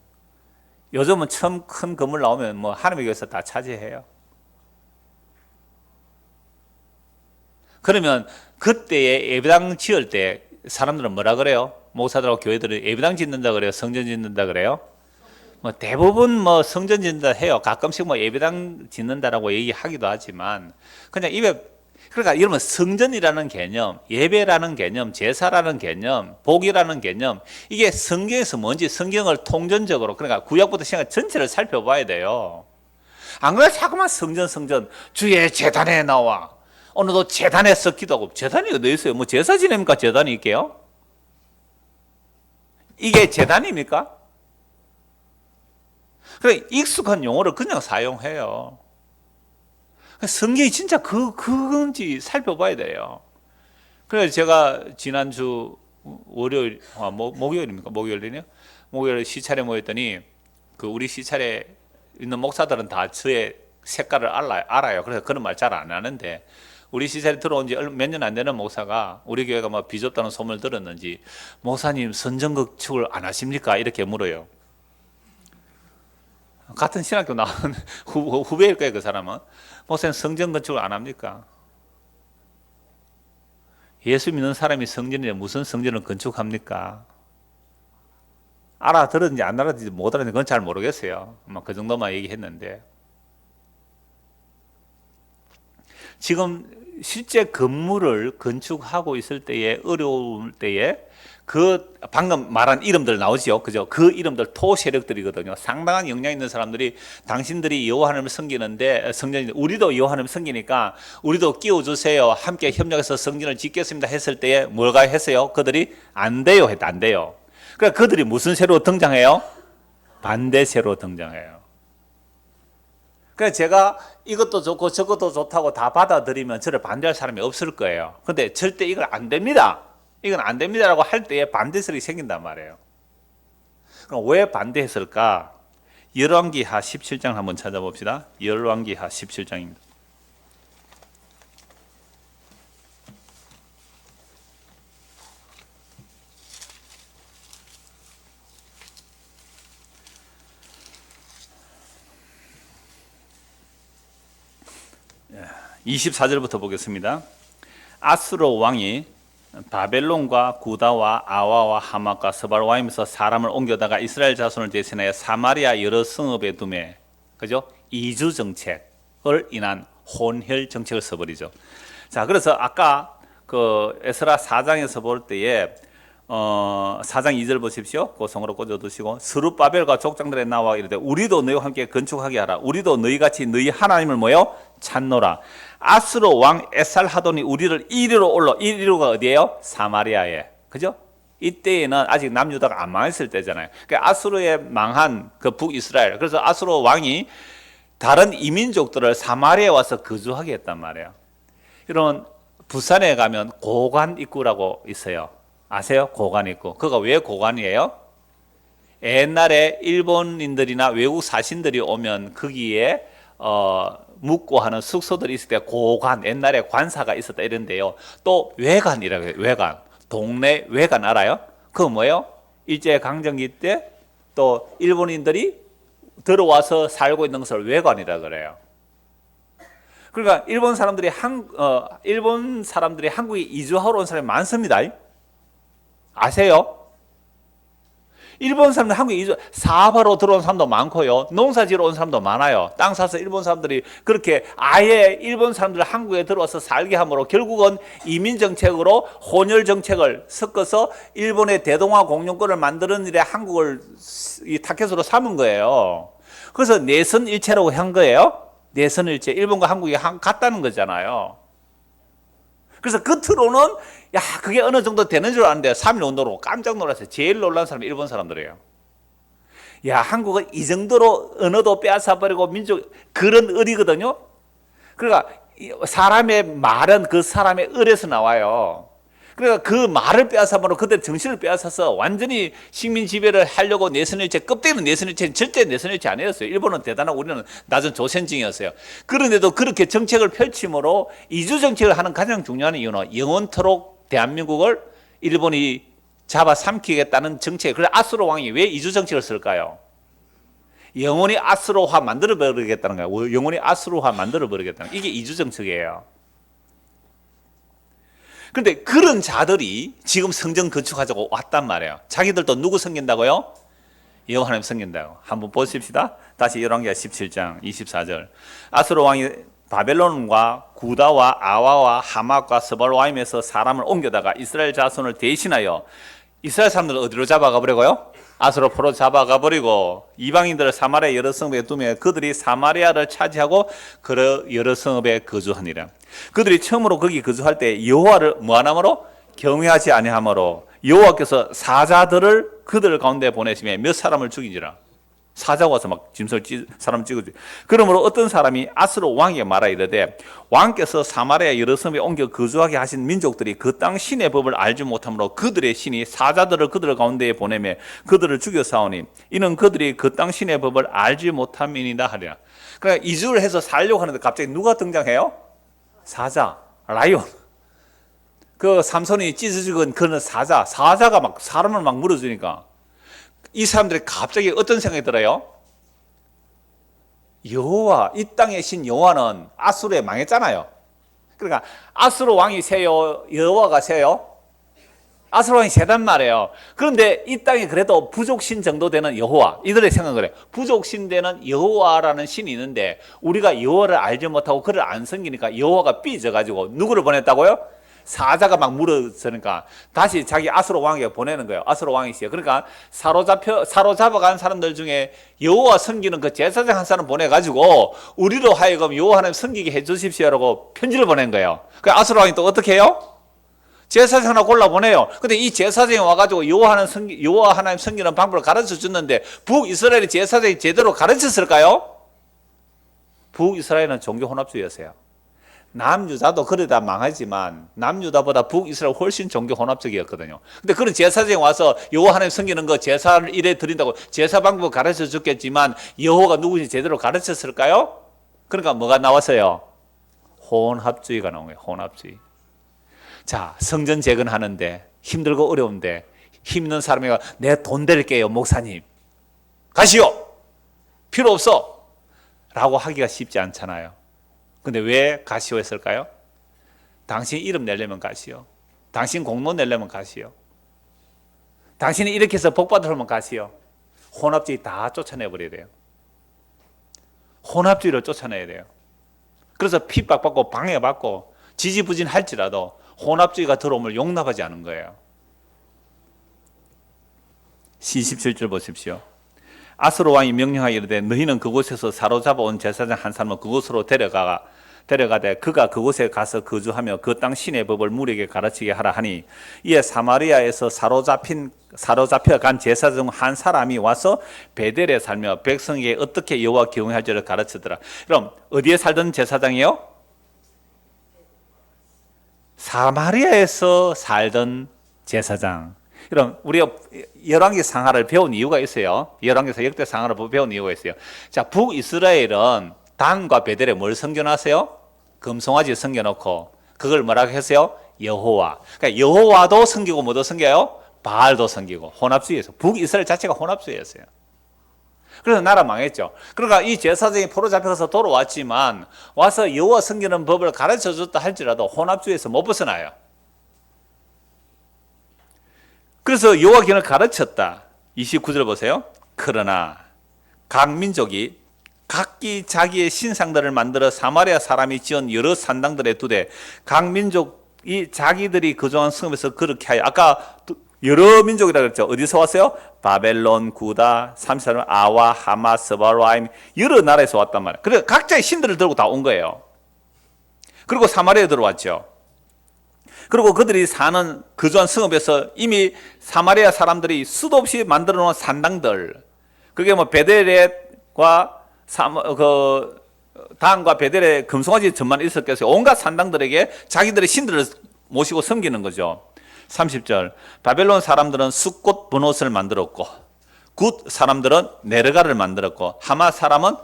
요즘은 처음 큰 건물 나오면 뭐 하나님의 교회에서 다 차지해요. 그러면 그때에 예배당 지을 때 사람들은 뭐라 그래요? 목사들하고 교회들은 예배당 짓는다 그래요? 성전 짓는다 그래요? 뭐 대부분 뭐 성전 짓는다 해요. 가끔씩 뭐 예배당 짓는다라고 얘기하기도 하지만 그냥 입에, 그러니까 여러분, 성전이라는 개념, 예배라는 개념, 제사라는 개념, 복이라는 개념, 이게 성경에서 뭔지 성경을 통전적으로, 그러니까 구약부터 신약 전체를 살펴봐야 돼요. 안 그래 자꾸만 성전 주의 제단에 나와 오늘도 제단에서 기도하고, 제단이 어디 있어요? 뭐 제사 지냅니까? 제단이 있게요? 이게 제단입니까? 그래 익숙한 용어를 그냥 사용해요. 성경이 진짜 그건지 살펴봐야 돼요. 그래서 제가 지난주 월요일, 목요일입니까? 목요일이네요. 목요일 시찰에 모였더니 그 우리 시찰에 있는 목사들은 다 저의 색깔을 알아요. 그래서 그런 말 잘 안 하는데 우리 시찰에 들어온 지 몇 년 안 되는 목사가 우리 교회가 뭐 비좁다는 소문을 들었는지 목사님 선전극축을 안 하십니까? 이렇게 물어요. 같은 신학교 나온 후배일 거예요, 그 사람은. 목사님 성전 건축을 안 합니까? 예수 믿는 사람이 성전인데 무슨 성전을 건축합니까? 알아들었는지 안 알아듣는지 못 알아듣는지 그건 잘 모르겠어요. 그 정도만 얘기했는데. 지금 실제 건물을 건축하고 있을 때에 어려울 때에 그 방금 말한 이름들 나오죠, 그죠? 그 이름들 토 세력들이거든요. 상당한 영향 있는 사람들이 당신들이 여호와 하나님을 섬기는데 성전이 우리도 여호와 하나님을 섬기니까 우리도 끼워주세요. 함께 협력해서 성전을 짓겠습니다. 했을 때에 뭐가 했어요? 그들이 안 돼요, 했다. 안 돼요. 그러니까 그들이 무슨 세로 등장해요? 반대세로 등장해요. 그래서 제가 이것도 좋고 저것도 좋다고 다 받아들이면 저를 반대할 사람이 없을 거예요. 근데 절대 이건 안 됩니다. 이건 안 됩니다라고 할 때에 반대설이 생긴단 말이에요. 그럼 왜 반대했을까? 열왕기하 17장 한번 찾아봅시다. 열왕기하 17장입니다. 예, 24절부터 보겠습니다. 아수르 왕이 바벨론과 구다와 아와와 하맛과 스발와임에서 사람을 옮겨다가 이스라엘 자손을 대신하여 사마리아 여러 성읍에 두매, 그죠? 이주 정책을 인한 혼혈 정책을 써버리죠. 자, 그래서 아까 그 에스라 4장에서 볼 때에 4장 2절 보십시오. 그 손으로 꽂아두시고 스룹바벨과 족장들에 나와 이르되 우리도 너희와 함께 건축하게 하라. 우리도 너희같이 너희 하나님을 모여 찾노라. 아수르 왕 에살하돈이 우리를 이리로 올라, 이리로가 어디예요? 사마리아에. 그죠? 이때에는 아직 남유다가 안 망했을 때잖아요. 그러니까 아수르에 망한 그 북이스라엘. 그래서 아수르 왕이 다른 이민족들을 사마리아에 와서 거주하게 했단 말이에요. 여러분, 부산에 가면 고관 입구라고 있어요. 아세요? 고관 입구. 그거 왜 고관이에요? 옛날에 일본인들이나 외국 사신들이 오면 거기에 묵고 하는 숙소들이 있을 때 고관, 옛날에 관사가 있었다 이런데요. 또 외관이라고 해요. 외관. 동네 외관 알아요? 그거 뭐예요? 일제강점기 때 또 일본인들이 들어와서 살고 있는 것을 외관이라고 그래요. 그러니까 일본 사람들이 한국에 이주하러 온 사람이 많습니다. 아세요? 일본 사람들 한국에 이주 사업하러 들어온 사람도 많고요. 농사지러 온 사람도 많아요. 땅 사서 일본 사람들이 그렇게 아예 일본 사람들 한국에 들어와서 살게 함으로 결국은 이민 정책으로 혼혈 정책을 섞어서 일본의 대동아 공영권을 만드는 일에 한국을 이 타켓으로 삼은 거예요. 그래서 내선일체라고 한 거예요. 내선일체. 일본과 한국이 같다는 거잖아요. 그래서 겉으로는 야 그게 어느 정도 되는 줄 아는데 3.1 운동으로 깜짝 놀랐어요. 제일 놀란 사람이 일본 사람들이에요. 야 한국은 이 정도로 언어도 빼앗아버리고 민족 그런 을이거든요. 그러니까 사람의 말은 그 사람의 을에서 나와요. 그러니까 그 말을 빼앗아버려 그들의 정신을 빼앗아서 완전히 식민 지배를 하려고 내선일체, 껍데기는 내선일체, 절대 내선일체 아니었어요. 일본은 대단하고 우리는 낮은 조선징이었어요. 그런데도 그렇게 정책을 펼침으로 이주 정책을 하는 가장 중요한 이유는 영원토록 대한민국을 일본이 잡아삼키겠다는 정책. 그래서 아스로 왕이 왜 이주 정책을 쓸까요? 영원히 아스로화 만들어 버리겠다는 거예요. 영원히 아스로화 만들어 버리겠다는 거예요. 이게 이주 정책이에요. 그런데 그런 자들이 지금 성전 건축하자고 왔단 말이에요. 자기들도 누구 섬긴다고요? 여호와 하나님 섬긴다고. 한번 보십시다. 다시 열왕기하 17장 24절. 아스로 왕이 바벨론과 구다와 아와와 하맛과 스발와임에서 사람을 옮겨다가 이스라엘 자손을 대신하여 이스라엘 사람들을 어디로 잡아가 버리고요? 아스로포로 잡아가 버리고 이방인들을 사마리아 여러 성읍에 두며 그들이 사마리아를 차지하고 그 여러 성읍에 거주하니라. 그들이 처음으로 거기 거주할 때 여호와를 뭐하나므로 경외하지 아니하므로 여호와께서 사자들을 그들 가운데 보내시며 몇 사람을 죽이니라. 사자가 와서 막 사람 찍어주. 그러므로 어떤 사람이 아스로 왕에게 말하 이르되 왕께서 사마리아 여러 섬에 옮겨 거주하게 하신 민족들이 그 땅 신의 법을 알지 못하므로 그들의 신이 사자들을 그들 가운데에 보내며 그들을 죽여 싸우니 이는 그들이 그 땅 신의 법을 알지 못함이니라 하리라. 그러니까 이주를 해서 살려고 하는데 갑자기 누가 등장해요? 사자, 라이온. 그 삼손이 찢어 죽은 그는 사자가 막 사람을 막 물어주니까 이 사람들이 갑자기 어떤 생각이 들어요? 여호와, 이 땅의 신 여호와는 아수르에 망했잖아요. 그러니까 아수르 왕이 세요, 여호와가 세요? 아수르 왕이 세단 말이에요. 그런데 이 땅에 그래도 부족신 정도 되는 여호와, 이들의 생각을 해요. 부족신 되는 여호와라는 신이 있는데 우리가 여호와를 알지 못하고 그를 안 섬기니까 여호와가 삐져가지고 누구를 보냈다고요? 사자가 막 물어서니까 다시 자기 아수르 왕에게 보내는 거예요. 아수르 왕이시요. 그러니까 사로잡아간 사람들 중에 여호와 섬기는 그 제사장 한 사람 보내가지고 우리로 하여금 여호와 하나님 섬기게 해주십시오라고 편지를 보낸 거예요. 그 아수르 왕이 또 어떻게 해요? 제사장 하나 골라 보내요. 근데 이 제사장이 와가지고 여호와 하나님 섬기는 방법을 가르쳐 줬는데 북이스라엘의 제사장이 제대로 가르쳤을까요? 북이스라엘은 종교 혼합주의였어요. 남유다도 그러다 망하지만 남유다보다 북이스라엘 훨씬 종교 혼합적이었거든요. 근데 그런 제사장이 와서 여호와 하나님 섬기는 거 제사를 이래 드린다고 제사 방법을 가르쳐 줬겠지만 여호와가 누구인지 제대로 가르쳤을까요? 그러니까 뭐가 나왔어요? 혼합주의가 나온 거예요. 혼합주의. 자, 성전 재건하는데 힘들고 어려운데 힘 있는 사람이 내 돈 드릴게요 목사님 가시오 필요 없어 라고 하기가 쉽지 않잖아요. 근데 왜 가시오 했을까요? 당신 이름 내려면 가시오. 당신 공로 내려면 가시오. 당신이 이렇게 해서 복 받으려면 가시오. 혼합주의 다 쫓아내버려야 돼요. 혼합주의를 쫓아내야 돼요. 그래서 핍박받고 방해받고 지지부진할지라도 혼합주의가 들어오면 용납하지 않은 거예요. 27절 보십시오. 아스로 왕이 명령하여 이르되 너희는 그곳에서 사로잡아 온 제사장 한 사람을 그곳으로 데려가되 그가 그곳에 가서 거주하며 그 땅 신의 법을 무리에게 가르치게 하라 하니 이에 사마리아에서 사로잡혀 간 제사장 중 한 사람이 와서 베델에 살며 백성에게 어떻게 여호와 경외할지를 가르치더라. 그럼 어디에 살던 제사장이요? 사마리아에서 살던 제사장. 그럼 우리가 열왕기 상하를 배운 이유가 있어요. 열왕기에서 역대 상하를 배운 이유가 있어요. 자, 북이스라엘은 단과 베델에 뭘 섬겨놨어요? 금송아지 섬겨놓고 그걸 뭐라고 했어요? 여호와. 그러니까 여호와도 섬기고 뭐도 섬겨요? 바알도 섬기고 혼합주의였어요. 북이스라엘 자체가 혼합주의였어요. 그래서 나라 망했죠. 그러니까 이 제사장이 포로 잡혀서 돌아왔지만 와서 여호와 섬기는 법을 가르쳐줬다 할지라도 혼합주의에서 못 벗어나요. 그래서 여호와 경을 가르쳤다. 29절 보세요. 그러나 각 민족이 각기 자기의 신상들을 만들어 사마리아 사람이 지은 여러 산당들에 두되 각 민족이 자기들이 거주한 성읍에서 그렇게 하여 아까 여러 민족이라고 그랬죠. 어디서 왔어요? 바벨론, 구다, 30사람, 아와, 하마, 스발와임 여러 나라에서 왔단 말이에요. 그래서 각자의 신들을 들고 다 온 거예요. 그리고 사마리아에 들어왔죠. 그리고 그들이 거주한 성읍에서 이미 사마리아 사람들이 수도 없이 만들어 놓은 산당들, 그게 뭐 베델과 단과 베델의 금송아지 전만 있었겠어요. 온갖 산당들에게 자기들의 신들을 모시고 섬기는 거죠. 30절. 바벨론 사람들은 숫꽃 분옷을 만들었고 굿 사람들은 네르가를 만들었고 하마 사람은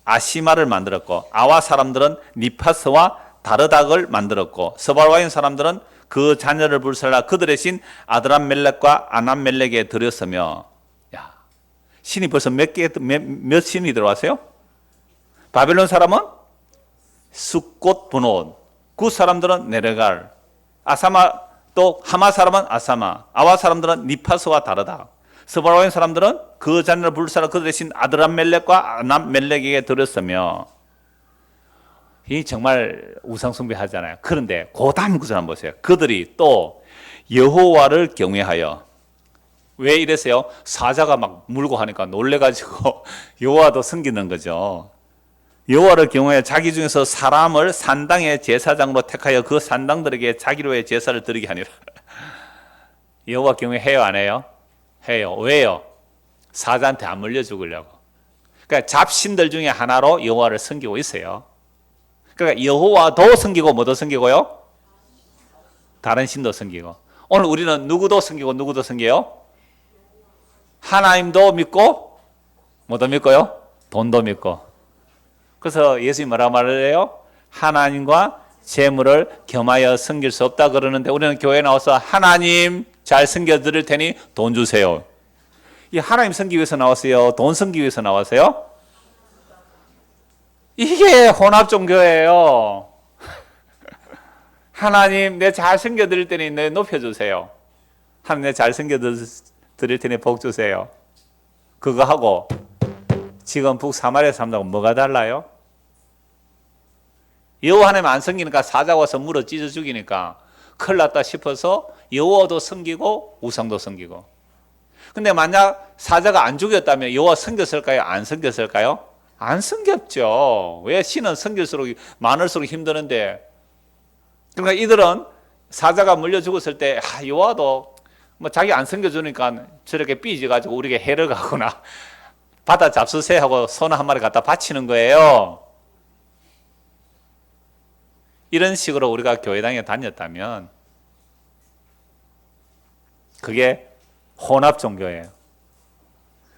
아시마를 만들었고 아와 사람들은 니파스와 다르닥을 만들었고 서발와인 사람들은 그 자녀를 불살라 그들의 신 아드람멜렉과 아남멜렉에 드렸으며. 야, 신이 벌써 몇 신이 들어왔어요? 바벨론 사람은 숫꽃 분옷, 굿 사람들은 네르갈, 아사마 또 하마 사람은 아사마, 아와 사람들은 니파스와 다르다. 스바로인 사람들은 그 자녀를 불살라 그들의 신 아드람멜렉과 아남멜렉에게 드렸으며. 이 정말 우상숭배하잖아요. 그런데 그 다음 구절 한번 보세요. 그들이 또 여호와를 경외하여. 왜 이랬어요? 사자가 막 물고 하니까 놀래가지고 여호와도 섬기는 거죠. 여호와를 경외하여 자기 중에서 사람을 산당의 제사장으로 택하여 그 산당들에게 자기로의 제사를 드리게 하니라. 여호와 경외해요, 안 해요? 해요. 왜요? 사자한테 안 물려 죽으려고. 그러니까 잡신들 중에 하나로 여호와를 섬기고 있어요. 그러니까 여호와도 섬기고 뭐도 섬기고요? 다른 신도 섬기고. 오늘 우리는 누구도 섬기고 누구도 섬겨요? 하나님도 믿고 뭐도 믿고요? 돈도 믿고. 그래서 예수님이 뭐라고 말을 해요? 하나님과 재물을 겸하여 섬길 수 없다 그러는데 우리는 교회에 나와서 하나님 잘 섬겨드릴 테니 돈 주세요. 이 하나님 섬기기 위해서 나왔어요? 돈 섬기기 위해서 나왔어요? 이게 혼합 종교예요. 하나님 내 잘 섬겨드릴 테니 내 높여주세요. 하나님 내 잘 섬겨드릴 테니 복 주세요. 그거 하고 지금 북사마리아 사람들하고 뭐가 달라요? 여호와 하나님 안 섬기니까 사자가 와서 물어 찢어 죽이니까 큰일 났다 싶어서 여호와도 섬기고 우상도 섬기고. 근데 만약 사자가 안 죽였다면 여호와 섬겼을까요? 안 섬겼을까요? 안 섬겼죠. 왜? 신은 섬길수록 많을수록 힘드는데. 그러니까 이들은 사자가 물려 죽었을 때 여호와도 뭐 자기 안 섬겨주니까 저렇게 삐져가지고 우리에게 해를 가거나 바다 잡수세 하고 소나 한 마리 갖다 바치는 거예요. 이런 식으로 우리가 교회당에 다녔다면 그게 혼합 종교예요.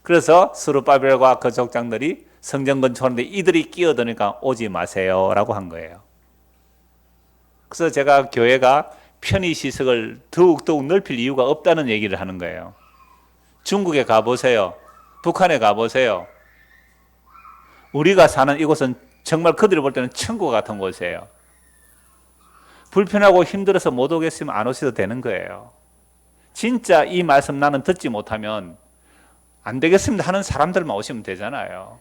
그래서 스룹바벨과 그 족장들이 성전 건축하는데 이들이 끼어드니까 오지 마세요 라고 한 거예요. 그래서 제가 교회가 편의시설을 더욱더욱 넓힐 이유가 없다는 얘기를 하는 거예요. 중국에 가보세요. 북한에 가보세요. 우리가 사는 이곳은 정말 그들이 볼 때는 천국 같은 곳이에요. 불편하고 힘들어서 못 오겠으면 안 오셔도 되는 거예요. 진짜 이 말씀 나는 듣지 못하면 안 되겠습니다 하는 사람들만 오시면 되잖아요.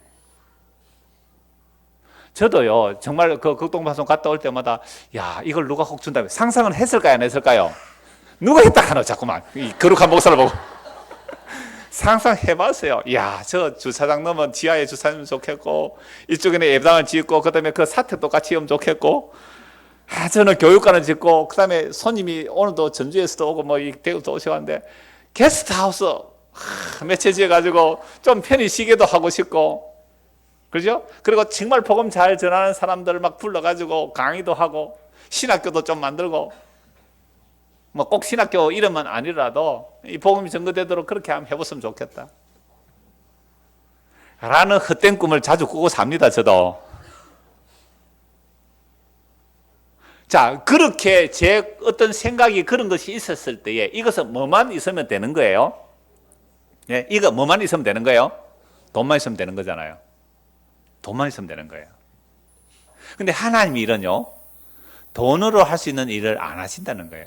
저도요, 정말 그 극동방송 갔다 올 때마다, 야, 이걸 누가 혹 준다면 상상은 했을까요, 안 했을까요? 누가 했다 하노, 자꾸만. 이 거룩한 목사를 보고. 상상해봤어요. 야, 저 주차장 넘은 지하에 주차하면 좋겠고, 이쪽에는 예배당을 짓고, 그 다음에 그 사택 똑같이 하면 좋겠고, 저는 교육관을 짓고, 그 다음에 손님이 오늘도 전주에서도 오고, 뭐, 이 대구도 오셔가는데, 게스트하우스, 매체 지어가지고, 좀 편히 쉬게도 하고 싶고, 그죠? 그리고 정말 복음 잘 전하는 사람들 막 불러가지고 강의도 하고 신학교도 좀 만들고 뭐 꼭 신학교 이름은 아니라도 이 복음이 전거되도록 그렇게 한번 해봤으면 좋겠다 라는 헛된 꿈을 자주 꾸고 삽니다. 저도. 자, 그렇게 제 어떤 생각이 그런 것이 있었을 때에 이것은 뭐만 있으면 되는 거예요? 예, 이거 뭐만 있으면 되는 거예요? 돈만 있으면 되는 거잖아요. 돈만 있으면 되는 거예요. 근데 하나님 일은요, 돈으로 할 수 있는 일을 안 하신다는 거예요.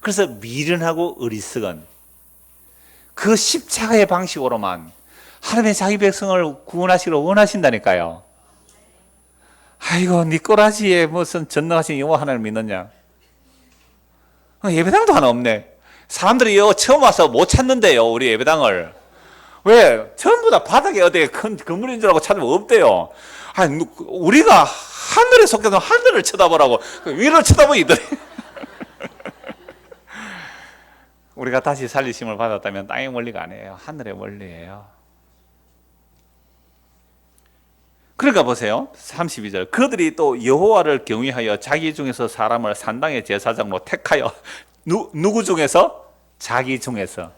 그래서 미련하고 어리석은 그 십자가의 방식으로만 하나님의 자기 백성을 구원하시기를 원하신다니까요. 아이고, 니 꼬라지에 무슨 전능하신 여호와 하나님을 믿느냐? 예배당도 하나 없네. 사람들이 처음 와서 못 찾는데요, 우리 예배당을. 왜? 전부 다 바닥에 어디에 큰 건물인 줄 알고 찾으면 없대요. 아니, 우리가 하늘에 속해서 하늘을 쳐다보라고. 위를 쳐다보이더래. 우리가 다시 살리심을 받았다면 땅의 원리가 아니에요. 하늘의 원리예요. 그러니까 읽어보세요. 32절. 그들이 또 여호와를 경외하여 자기 중에서 사람을 산당의 제사장으로 택하여 누구 중에서? 자기 중에서.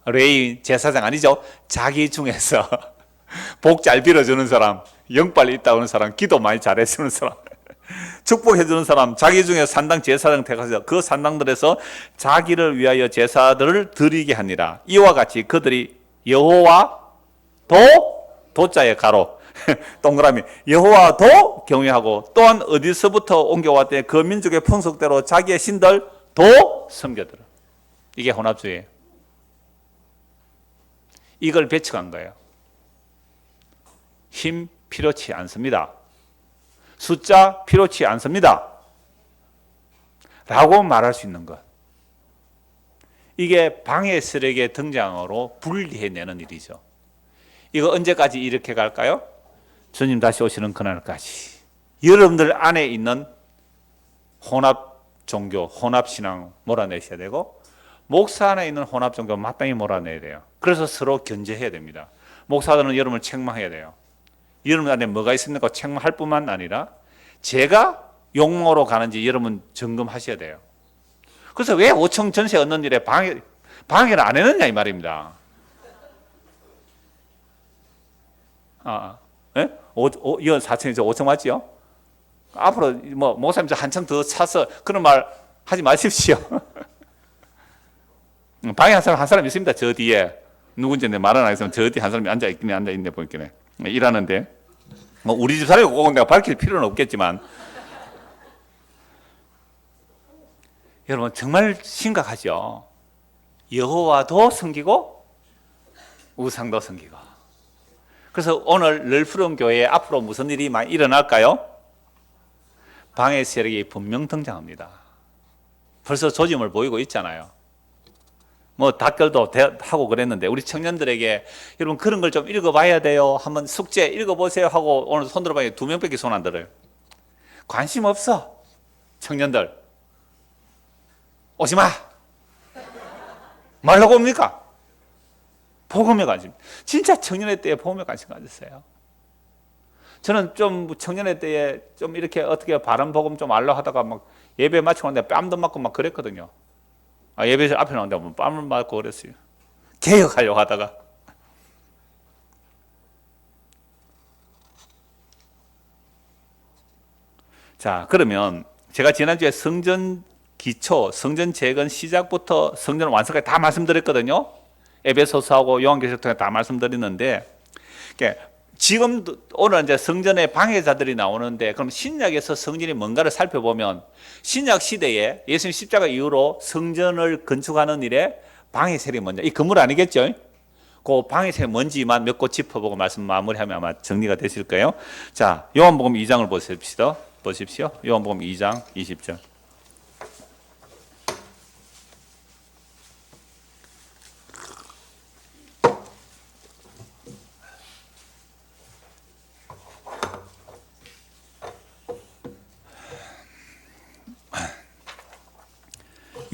레위 제사장 아니죠? 자기 중에서 복 잘 빌어주는 사람, 영빨 있다 오는 사람, 기도 많이 잘해주는 사람, 축복해주는 사람, 자기 중에 산당 제사장 택하셔서 그 산당들에서 자기를 위하여 제사들을 드리게 하니라. 이와 같이 그들이 여호와 도자의 가로 동그라미 여호와도 경외하고 또한 어디서부터 옮겨왔대 그 민족의 풍속대로 자기의 신들 도 섬겨들어. 이게 혼합주의예요. 이걸 배척한 거예요. 힘 필요치 않습니다. 숫자 필요치 않습니다. 라고 말할 수 있는 것. 이게 방해 세력의 등장으로 분리해내는 일이죠. 이거 언제까지 이렇게 갈까요? 주님 다시 오시는 그날까지. 여러분들 안에 있는 혼합 종교, 혼합 신앙 몰아내셔야 되고 목사 안에 있는 혼합 종교 마땅히 몰아내야 돼요. 그래서 서로 견제해야 됩니다. 목사들은 여러분을 책망해야 돼요. 여러분 안에 뭐가 있습니까? 책망할 뿐만 아니라 제가 욕망으로 가는지 여러분 점검하셔야 돼요. 그래서 왜 5천 전세 얻는 일에 방해를 안 해놨냐 이 말입니다. 예? 이건 4천이죠. 5천 맞지요? 앞으로 뭐 목사님 한참 더 차서 그런 말 하지 마십시오. 방에 한 사람 있습니다. 저 뒤에 누군지 내 말은 안 했으면 저 뒤에 한 사람이 앉아있네 보니까 일하는데 뭐 우리 집 사람이 꼭 내가 밝힐 필요는 없겠지만 여러분 정말 심각하죠. 여호와도 섬기고 우상도 섬기고. 그래서 오늘 널푸른 교회에 앞으로 무슨 일이 많이 일어날까요? 방해 세력이 분명 등장합니다. 벌써 조짐을 보이고 있잖아요. 뭐 답글도 하고 그랬는데 우리 청년들에게 여러분 그런 걸 좀 읽어봐야 돼요. 한번 숙제 읽어보세요 하고 오늘 손 들어봐야 2명밖에 손 안 들어요. 관심 없어. 청년들 오지 마. 말라고 옵니까? 복음에 관심. 진짜 청년의 때에 복음에 관심 가졌어요. 저는 좀 청년의 때에 좀 이렇게 어떻게 바른 복음 좀 알려 하다가 막 예배 마치고 나는데 뺨도 맞고 막 그랬거든요. 예배 앞에 나오는데 뺨을 맞고 그랬어요. 개혁하려고 하다가. 자, 그러면 제가 지난주에 성전 기초, 성전 재건 시작부터 성전 완성까지 다 말씀드렸거든요. 에베소서하고 요한계시록 통해 다 말씀드리는데, 지금 오늘 이제 성전의 방해자들이 나오는데, 그럼 신약에서 성전이 뭔가를 살펴보면 신약 시대에 예수님 십자가 이후로 성전을 건축하는 일에 방해 세력이 먼저, 이 건물 아니겠죠? 그 방해 세력 뭔지만 몇 곳 짚어보고 말씀 마무리하면 아마 정리가 되실 거예요. 자, 요한복음 2장을 보십시오. 요한복음 2장 20절.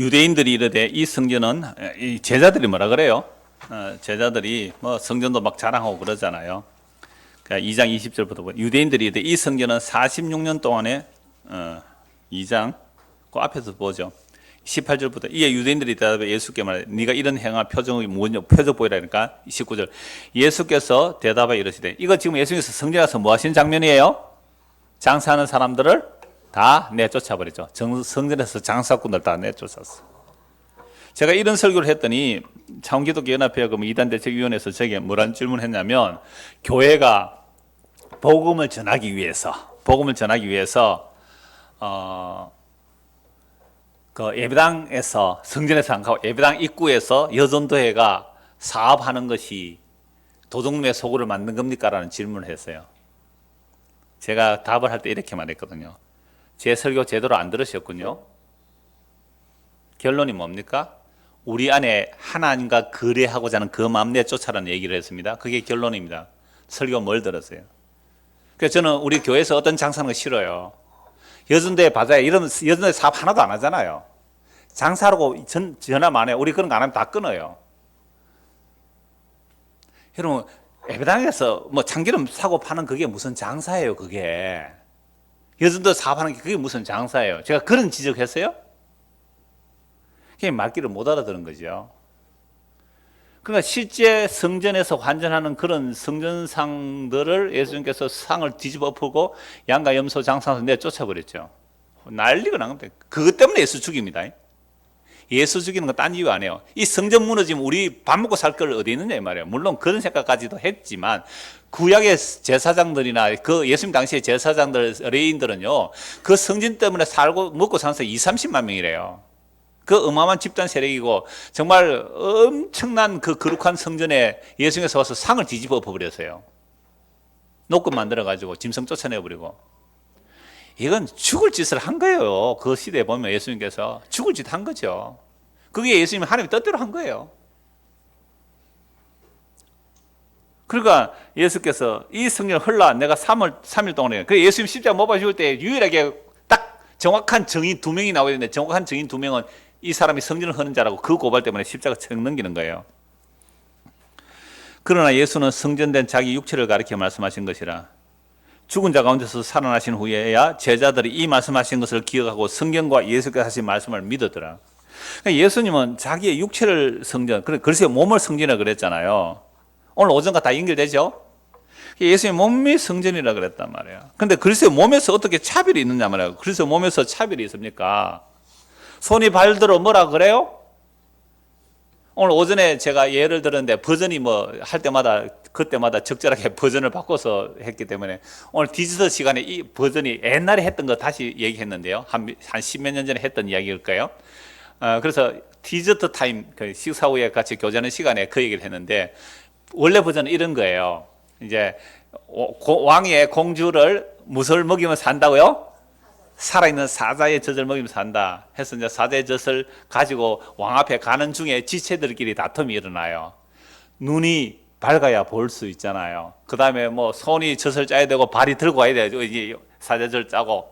유대인들이 이르되 이 성전은, 이 제자들이 뭐라 그래요? 제자들이 뭐 성전도 막 자랑하고 그러잖아요. 그러니까 2장 20절부터 유대인들이 이르되 이 성전은 46년 동안에 2장 그 앞에서 보죠. 18절부터 이에 유대인들이 대답해 예수께 말해 네가 이런 행할 표적이 뭐냐 표적 보이라니까. 19절 예수께서 대답하여 이르시되 이거 지금 예수님께서 성전에 가서 뭐 하시는 장면이에요? 장사하는 사람들을 다 내쫓아버리죠. 성전에서 장사꾼들 다 내쫓았어. 제가 이런 설교를 했더니 창원기독교연합회 이단대책위원회에서 제게 뭐라는 질문을 했냐면, 교회가 복음을 전하기 위해서 그 예배당에서 성전에서 안 가고 예배당 입구에서 여전도회가 사업하는 것이 도둑놈의 소굴을 만든 겁니까? 라는 질문을 했어요. 제가 답을 할 때 이렇게 말했거든요. 제 설교 제대로 안 들으셨군요. 결론이 뭡니까? 우리 안에 하나님과 거래하고자 하는 그 마음 내쫓아라는 얘기를 했습니다. 그게 결론입니다. 설교 뭘 들었어요? 그래서 저는 우리 교회에서 어떤 장사하는 거 싫어요. 여전대 바자에 이런 여전대 사업 하나도 안 하잖아요. 장사하고 전화만 해요. 우리 그런 거 안 하면 다 끊어요. 여러분 예배당에서 뭐 참기름 사고 파는 그게 무슨 장사예요, 그게. 여전도 사업하는 게 그게 무슨 장사예요. 제가 그런 지적했어요? 그게 말귀를 못 알아들은 거죠. 그러니까 실제 성전에서 환전하는 그런 성전상들을 예수님께서 상을 뒤집어 엎고 양과 염소 장상에서 내쫓아버렸죠. 난리가 난 겁니다. 그것 때문에 예수 죽입니다. 예수 죽이는 건 딴 이유 아니에요. 이 성전 무너지면 우리 밥 먹고 살 걸 어디 있느냐 이 말이에요. 물론 그런 생각까지도 했지만 구약의 제사장들이나 그 예수님 당시의 제사장들, 레위인들은요, 그 성전 때문에 살고 먹고 사는 사람이 30만 명이래요. 그 어마어마한 집단 세력이고 정말 엄청난 그 거룩한 성전에 예수님께서 와서 상을 뒤집어 엎어버렸어요. 노금 만들어가지고 짐승 쫓아내버리고. 이건 죽을 짓을 한 거예요. 그 시대에 보면 예수님께서 죽을 짓 한 거죠. 그게 예수님 하나님의 뜻대로 한 거예요. 그러니까 예수께서 이 성전을 헐라 내가 3일 동안에, 그 예수님 십자가 못 박아 죽을 때 유일하게 딱 정확한 증인 2명이 나와야 되는데 정확한 증인 2명은 이 사람이 성전을 허는 자라고 그 고발 때문에 십자가 척 넘기는 거예요. 그러나 예수는 성전된 자기 육체를 가리켜 말씀하신 것이라 죽은 자 가운데서 살아나신 후에야 제자들이 이 말씀하신 것을 기억하고 성경과 예수께서 하신 말씀을 믿었더라. 그러니까 예수님은 자기의 육체를 성전, 글쎄요 몸을 성전이라 그랬잖아요. 오늘 오전과 다 연결되죠? 예수님 몸이 성전이라 그랬단 말이에요. 근데 글쎄요 몸에서 어떻게 차별이 있느냐 말이에요. 그래서 몸에서 차별이 있습니까? 손이 발들어 뭐라 그래요? 오늘 오전에 제가 예를 들었는데 버전이 뭐 할 때마다 그때마다 적절하게 버전을 바꿔서 했기 때문에 오늘 디지털 시간에 이 버전이 옛날에 했던 거 다시 얘기했는데요. 한 십몇 년 전에 했던 이야기일까요? 그래서 디저트 타임, 그 식사 후에 같이 교제하는 시간에 그 얘기를 했는데 원래 버전은 이런 거예요. 이제 왕의 공주를 무엇을 먹이면 산다고요? 살아있는 사자의 젖을 먹이면 산다 해서 이제 사자의 젖을 가지고 왕 앞에 가는 중에 지체들끼리 다툼이 일어나요. 눈이 밝아야 볼 수 있잖아요. 그 다음에 뭐 손이 젖을 짜야 되고 발이 들고 와야 되죠. 이제 사자젖을 짜고.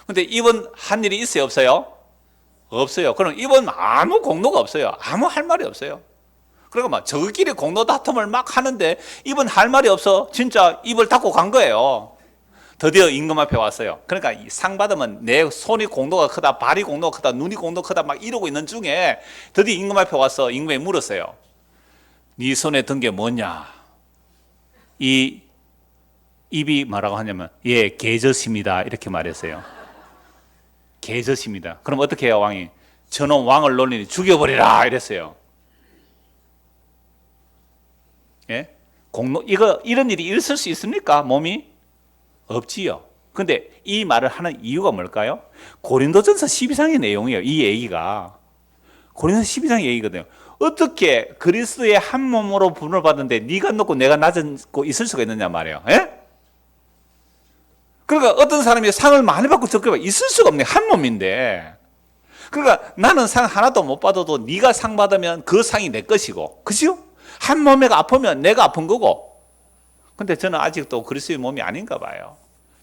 근데 이번 한 일이 있어요, 없어요? 없어요. 그럼 이번 아무 공로가 없어요. 아무 할 말이 없어요. 그러니까 막 저끼리 공로 다툼을 막 하는데 이번 할 말이 없어. 진짜 입을 닫고 간 거예요. 드디어 임금 앞에 왔어요. 그러니까 상 받으면 내 손이 공도가 크다, 발이 공도가 크다, 눈이 공도가 크다 막 이러고 있는 중에 드디어 임금 앞에 와서 임금이 물었어요. 네 손에 든 게 뭐냐? 이 입이 뭐라고 하냐면 예, 개젖입니다. 이렇게 말했어요. 개젖입니다. 그럼 어떻게 해요, 왕이? 저놈 왕을 놀리니 죽여버리라 이랬어요. 예? 공로 이런 일이 있을 수 있습니까? 몸이? 없지요. 근데 이 말을 하는 이유가 뭘까요? 고린도전서 12장의 내용이에요. 이 얘기가 고린도전서 12장의 얘기거든요. 어떻게 그리스도의 한 몸으로 부름을 받는데 네가 높고 내가 낮고 있을 수가 있느냐 말이에요. 예? 그러니까 어떤 사람이 상을 많이 받고 적게 받고 있을 수가 없네. 한 몸인데. 그러니까 나는 상 하나도 못 받아도 네가 상 받으면 그 상이 내 것이고, 그죠? 한 몸에 아프면 내가 아픈 거고. 근데 저는 아직도 그리스도의 몸이 아닌가 봐요.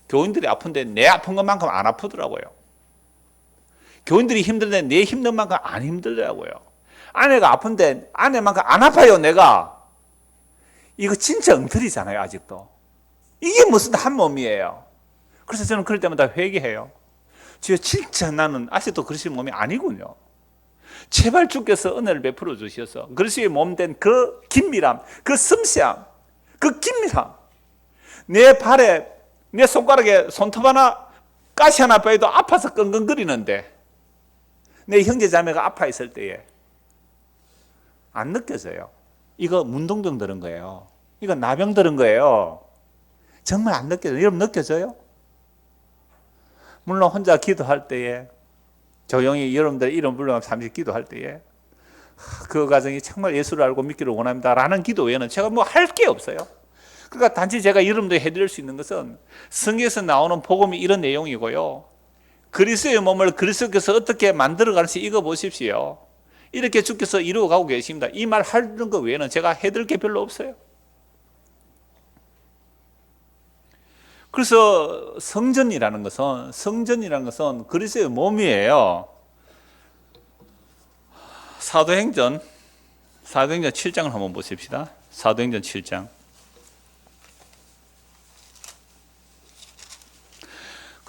교인들이 아픈데 내 아픈 것만큼 안 아프더라고요. 교인들이 힘든데 내 힘든 만큼 안 힘들더라고요. 아내가 아픈데 아내만큼 안 아파요, 내가. 이거 진짜 엉터리잖아요, 아직도. 이게 무슨 한 몸이에요. 그래서 저는 그럴 때마다 회개해요. 주여, 진짜 나는 아직도 그리스도의 몸이 아니군요. 제발 주께서 은혜를 베풀어 주셔서 그리스도의 몸 된 그 긴밀함, 그 섬세함, 그 긴밀함, 내 발에, 내 손가락에 손톱 하나, 가시 하나 빼도 아파서 끙끙거리는데 내 형제 자매가 아파 있을 때에 안 느껴져요. 이거 문동병 들은 거예요. 이거 나병 들은 거예요. 정말 안 느껴져요. 여러분 느껴져요? 물론 혼자 기도할 때에 조용히 여러분들 이름 불러서 잠시 기도할 때에 그 과정이 정말 예수를 알고 믿기를 원합니다 라는 기도 외에는 제가 뭐 할 게 없어요. 그러니까 단지 제가 여러분들 해드릴 수 있는 것은 성경에서 나오는 복음이 이런 내용이고요. 그리스도의 몸을 그리스도께서 어떻게 만들어가는지 이거 보십시오. 이렇게 주께서 이루어가고 계십니다. 이 말 하는 것 외에는 제가 해드릴 게 별로 없어요. 그래서 성전이라는 것은 그리스도의 몸이에요. 사도행전 7장을 한번 보십시다. 사도행전 7장.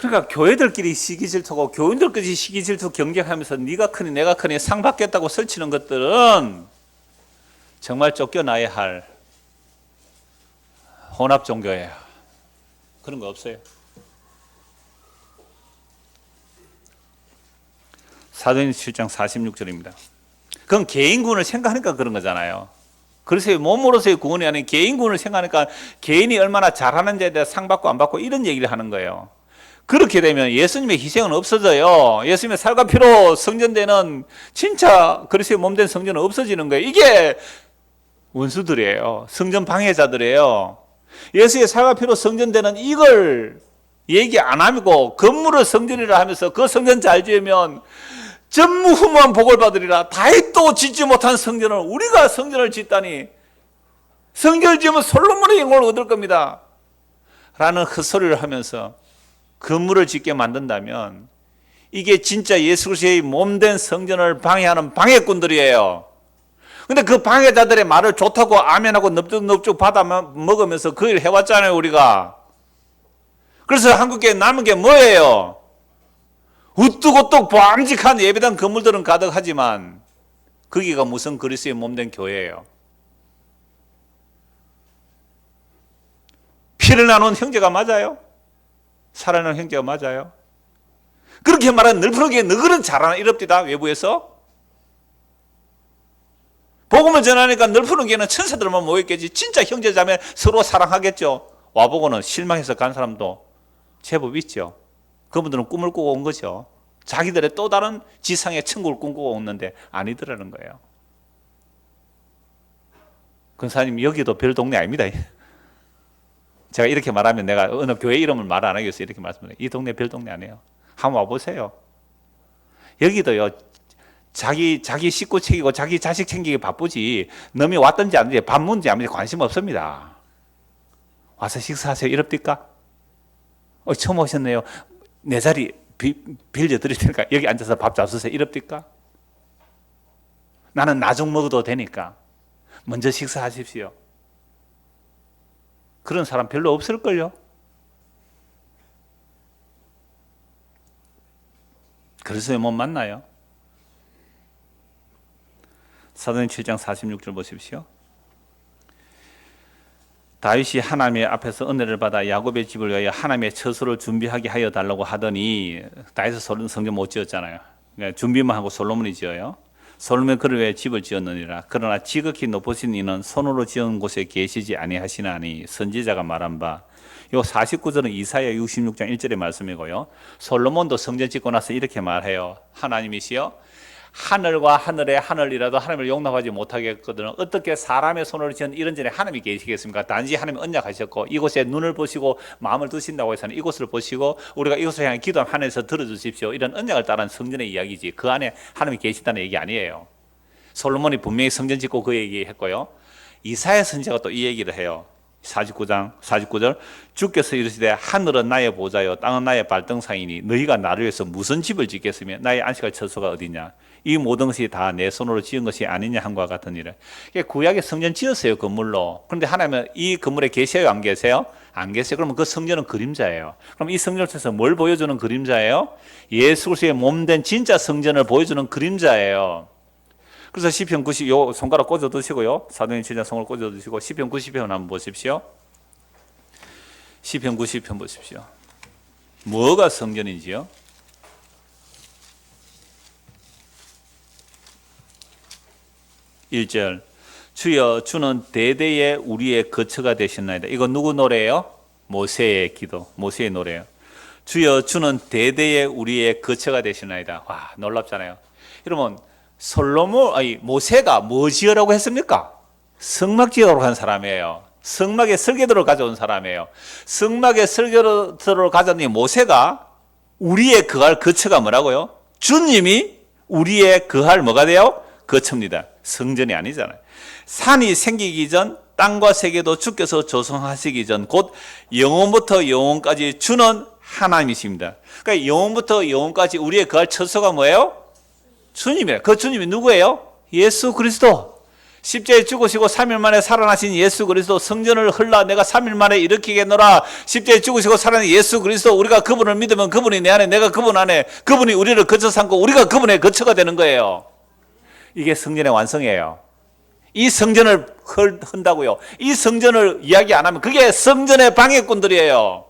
그러니까 교회들끼리 시기질투고 교인들끼리 시기질투 경쟁하면서 네가 크니 내가 크니 상 받겠다고 설치는 것들은 정말 쫓겨나야 할 혼합 종교예요. 그런 거 없어요. 사도행전 7장 46절입니다. 그건 개인군을 생각하니까 그런 거잖아요. 그래서 몸으로서의 구원이 아닌 개인군을 생각하니까 개인이 얼마나 잘하는지에 대해 상 받고 안 받고 이런 얘기를 하는 거예요. 그렇게 되면 예수님의 희생은 없어져요. 예수님의 살과 피로 성전되는 진짜 그리스도의 몸된 성전은 없어지는 거예요. 이게 원수들이에요. 성전 방해자들이에요. 예수의 살과 피로 성전되는 이걸 얘기 안 하고 건물을 성전이라 하면서 그 성전 잘 지으면 전무후무한 복을 받으리라. 다윗도 짓지 못한 성전을 우리가 성전을 짓다니, 성전을 지으면 솔로몬의 영광을 얻을 겁니다 라는 헛소리를 하면서 건물을 짓게 만든다면 이게 진짜 예수 그리스도의 몸된 성전을 방해하는 방해꾼들이에요. 근데 그 방해자들의 말을 좋다고 아멘하고 넙죽넙죽 받아 먹으면서 그 일 해왔잖아요, 우리가. 그래서 한국에 남은 게 뭐예요? 우뚝우뚝 보암직한 예배당 건물들은 가득하지만 거기가 무슨 그리스도의 몸된 교회예요. 피를 나눈 형제가 맞아요? 살아난 형제가 맞아요? 그렇게 말하는 늘푸르게 너그런 잘하나 이럽디다, 외부에서. 복음을 전하니까 늘푸르게는 천사들만 모였겠지. 진짜 형제자매 서로 사랑하겠죠. 와보고는 실망해서 간 사람도 제법 있죠. 그분들은 꿈을 꾸고 온 거죠. 자기들의 또 다른 지상의 천국을 꿈꾸고 오는데 아니더라는 거예요. 근사님, 여기도 별 동네 아닙니다. 제가 이렇게 말하면 내가 어느 교회 이름을 말 안 하겠어요. 이렇게 말씀드려요. 이 동네 별 동네 아니에요. 한번 와보세요. 여기도요, 자기 식구 챙기고 자기 자식 챙기기 바쁘지, 놈이 왔든지 안 왔든지 밥 먹는지 안 먹는지 관심 없습니다. 와서 식사하세요 이럽니까? 처음 오셨네요. 내 자리 빌려드릴 테니까 여기 앉아서 밥 잡수세요 이럽니까? 나는 나중 먹어도 되니까 먼저 식사하십시오. 그런 사람 별로 없을걸요? 그래서 못 만나요. 사도행전 7장 46절 보십시오. 다윗이 하나님의 앞에서 은혜를 받아 야곱의 집을 위하여 하나님의 처소를 준비하게 하여 달라고 하더니, 다윗은 성전 못 지었잖아요. 그러니까 준비만 하고 솔로몬이 지어요. 솔로몬이 그를 위해 집을 지었느니라. 그러나 지극히 높으신 이는 손으로 지은 곳에 계시지 아니하시나니 선지자가 말한 바. 요 49절은 이사야 66장 1절의 말씀이고요. 솔로몬도 성전 짓고 나서 이렇게 말해요. 하나님이시여, 하늘과 하늘의 하늘이라도 하나님을 용납하지 못하겠거든 어떻게 사람의 손으로 지은 이런 전에 하나님이 계시겠습니까? 단지 하나님이 언약하셨고 이곳에 눈을 보시고 마음을 두신다고 해서는 이곳을 보시고 우리가 이곳을 향해 기도하면 하늘에서 들어주십시오, 이런 언약을 따른 성전의 이야기지, 그 안에 하나님이 계시다는 얘기 아니에요. 솔로몬이 분명히 성전 짓고 그 얘기했고요. 이사야 선지자가 또 이 얘기를 해요. 49절 주께서 이르시되 하늘은 나의 보좌요 땅은 나의 발등상이니 너희가 나를 위해서 무슨 집을 짓겠으며 나의 안식할 처소가 어디냐, 이 모든 것이 다 내 손으로 지은 것이 아니냐 한과 같으니라. 구약에 성전 지었어요, 건물로. 그런데 하나님은 이 건물에 계세요, 안 계세요? 안 계세요. 그러면 그 성전은 그림자예요. 그럼 이 성전을 통해서 뭘 보여주는 그림자예요? 예수 그리스도의 몸된 진짜 성전을 보여주는 그림자예요. 그래서 시편 90, 요 손가락 꽂아 두시고요. 사도행전 7장 손을 꽂아 두시고 시편 90편 한번 보십시오. 시편 90편 보십시오. 뭐가 성전인지요? 1절 주여 주는 대대에 우리의 거처가 되셨나이다. 이거 누구 노래예요? 모세의 기도, 모세의 노래예요. 주여 주는 대대에 우리의 거처가 되셨나이다. 와, 놀랍잖아요. 여러분, 모세가 뭐 지으라고 했습니까? 성막 지으라고 한 사람이에요. 성막의 설계도를 가져온 사람이에요. 성막의 설계도를 가져온 모세가 우리의 거할 거처가 뭐라고요? 주님이 우리의 거할 뭐가 돼요? 거처입니다. 성전이 아니잖아요. 산이 생기기 전 땅과 세계도 주께서 조성하시기 전 곧 영원부터 영원까지 주는 하나님이십니다. 그러니까 영원부터 영원까지 우리의 거할 처소가 뭐예요? 주님이에요. 그 주님이 누구예요? 예수 그리스도. 십자가에 죽으시고 3일 만에 살아나신 예수 그리스도, 성전을 헐라 내가 3일 만에 일으키겠노라. 십자가에 죽으시고 살아나신 예수 그리스도, 우리가 그분을 믿으면 그분이 내 안에, 내가 그분 안에, 그분이 우리를 거쳐 삼고 우리가 그분의 거처가 되는 거예요. 이게 성전의 완성이에요. 이 성전을 헌다고요. 이 성전을 이야기 안 하면 그게 성전의 방해꾼들이에요.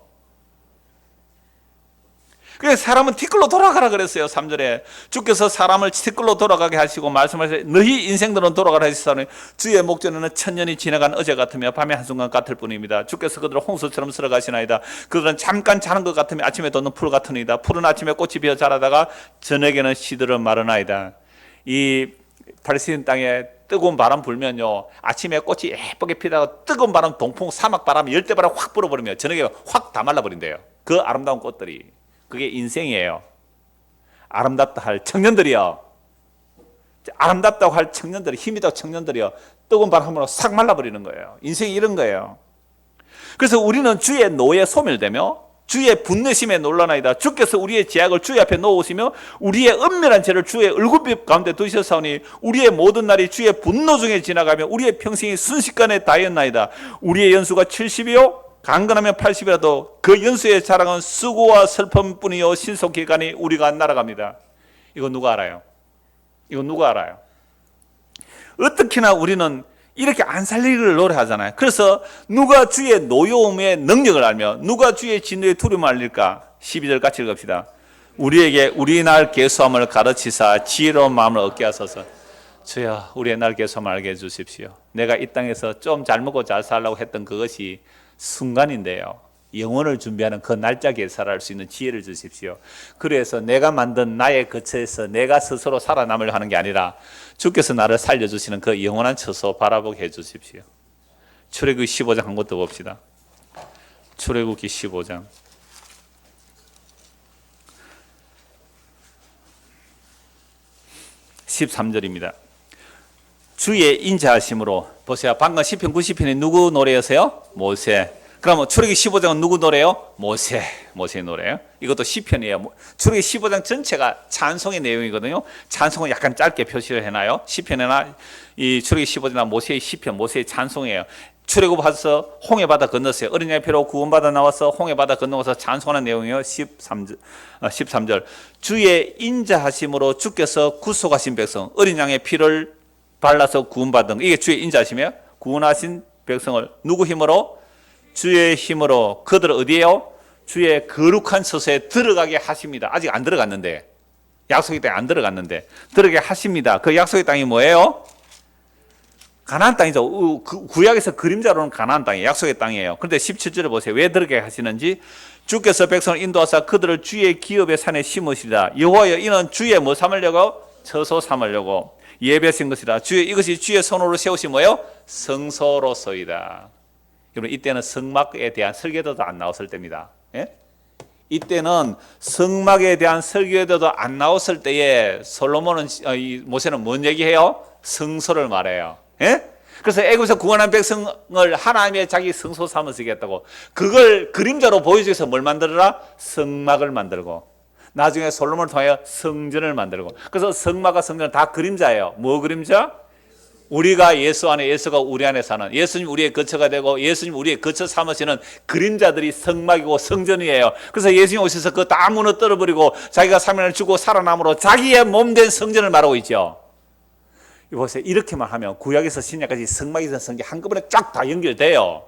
그래서 사람은 티끌로 돌아가라 그랬어요. 3절에 주께서 사람을 티끌로 돌아가게 하시고 말씀하세요. 너희 인생들은 돌아가라 하시사오니 주의 목전에는 천년이 지나간 어제 같으며 밤의 한순간 같을 뿐입니다. 주께서 그들을 홍수처럼 쓸어가시나이다. 그들은 잠깐 자는 것 같으며 아침에 돋는 풀 같으니이다. 풀은 아침에 꽃이 피어 자라다가 저녁에는 시들어 마르나이다. 이 팔레스타인 땅에 뜨거운 바람 불면요, 아침에 꽃이 예쁘게 피다가 뜨거운 바람, 동풍, 사막 바람, 열대바람 확 불어버리면 저녁에 확 다 말라버린대요. 그 아름다운 꽃들이. 그게 인생이에요. 아름답다 할 청년들이요. 아름답다고 할 청년들이, 힘있다고 청년들이요. 뜨거운 바람 한번 싹 말라버리는 거예요. 인생이 이런 거예요. 그래서 우리는 주의 노에 소멸되며 주의 분내심에 놀라나이다. 주께서 우리의 죄악을 주의 앞에 놓으시며 우리의 은밀한 죄를 주의 얼굴빛 가운데 두셨사오니 우리의 모든 날이 주의 분노 중에 지나가며 우리의 평생이 순식간에 다였나이다. 우리의 연수가 70이요 강건하면 80이라도 그 연수의 자랑은 수고와 슬픔뿐이요 신속히 가니 우리가 날아갑니다. 이거 누가 알아요? 이거 누가 알아요? 어떻게나 우리는 이렇게 안 살리기를 노래하잖아요. 그래서 누가 주의 노여움의 능력을 알며 누가 주의 진노의 두려움을 알릴까? 12절 같이 읽읍시다. 우리에게 우리 날 계수함을 가르치사 지혜로운 마음을 얻게 하소서. 주여, 우리의 날 계수함을 알게 해주십시오. 내가 이 땅에서 좀 잘 먹고 잘 살라고 했던 그것이 순간인데요, 영혼을 준비하는 그 날짜 계산을 할 수 있는 지혜를 주십시오. 그래서 내가 만든 나의 거처에서 내가 스스로 살아남으려 하는 게 아니라 주께서 나를 살려주시는 그 영원한 처소 바라보게 해주십시오. 출애굽기 15장 한 번 더 봅시다. 출애굽기 15장 13절입니다. 주의 인자하심으로, 보세요. 방금 시편 90편이 누구 노래였어요? 모세. 그러면 출애굽기 15장은 누구 노래요? 모세 노래예요. 이것도 시편이에요. 출애굽기 15장 전체가 찬송의 내용이거든요. 찬송은 약간 짧게 표시를 해놔요. 시편이나 이 출애굽기 15장이나 모세의 시편, 모세의 찬송이에요. 출애굽해서 홍해바다 건넜어요. 어린 양의 피로 구원받아 나와서 홍해바다 건너서 찬송하는 내용이에요. 13절 주의 인자하심으로 주께서 구속하신 백성, 어린 양의 피를 발라서 구원받은, 이게 주의 인자하심이에요. 구원하신 백성을 누구 힘으로? 주의 힘으로 그들을 어디에요? 주의 거룩한 처소에 들어가게 하십니다. 아직 안 들어갔는데, 약속의 땅에 안 들어갔는데 들어가게 하십니다. 그 약속의 땅이 뭐예요? 가나안 땅이죠. 구약에서 그림자로는 가나안 땅이에요. 약속의 땅이에요. 그런데 17절에 보세요. 왜 들어가게 하시는지. 주께서 백성을 인도하사 그들을 주의 기업의 산에 심으시리라. 여호와여, 이는 주의 뭐 삼으려고? 처소 삼으려고 예배하신 것이라. 이것이 주의 손으로 세우신 뭐예요? 성소로서이다. 여러분, 이때는 성막에 대한 설계도도 안 나왔을 때입니다. 예? 이때는 성막에 대한 설계도도 안 나왔을 때에 솔로몬은, 모세는 뭔 얘기해요? 성소를 말해요. 예? 그래서 애굽에서 구원한 백성을 하나님의 자기 성소 삼아 쓰겠다고, 그걸 그림자로 보여주기 위해서 뭘 만들어라? 성막을 만들고, 나중에 솔로몬을 통하여 성전을 만들고. 그래서 성막과 성전은 다 그림자예요. 뭐 그림자? 우리가 예수 안에, 예수가 우리 안에 사는, 예수님 우리의 거처가 되고 예수님 우리의 거처 삼으시는 그림자들이 성막이고 성전이에요. 그래서 예수님 오셔서 그거 다 무너뜨려 버리고 자기가 3일을 죽고 살아남으로 자기의 몸된 성전을 말하고 있죠. 보세요. 이렇게만 하면 구약에서 신약까지 성막에서 성전 한꺼번에 쫙 다 연결돼요.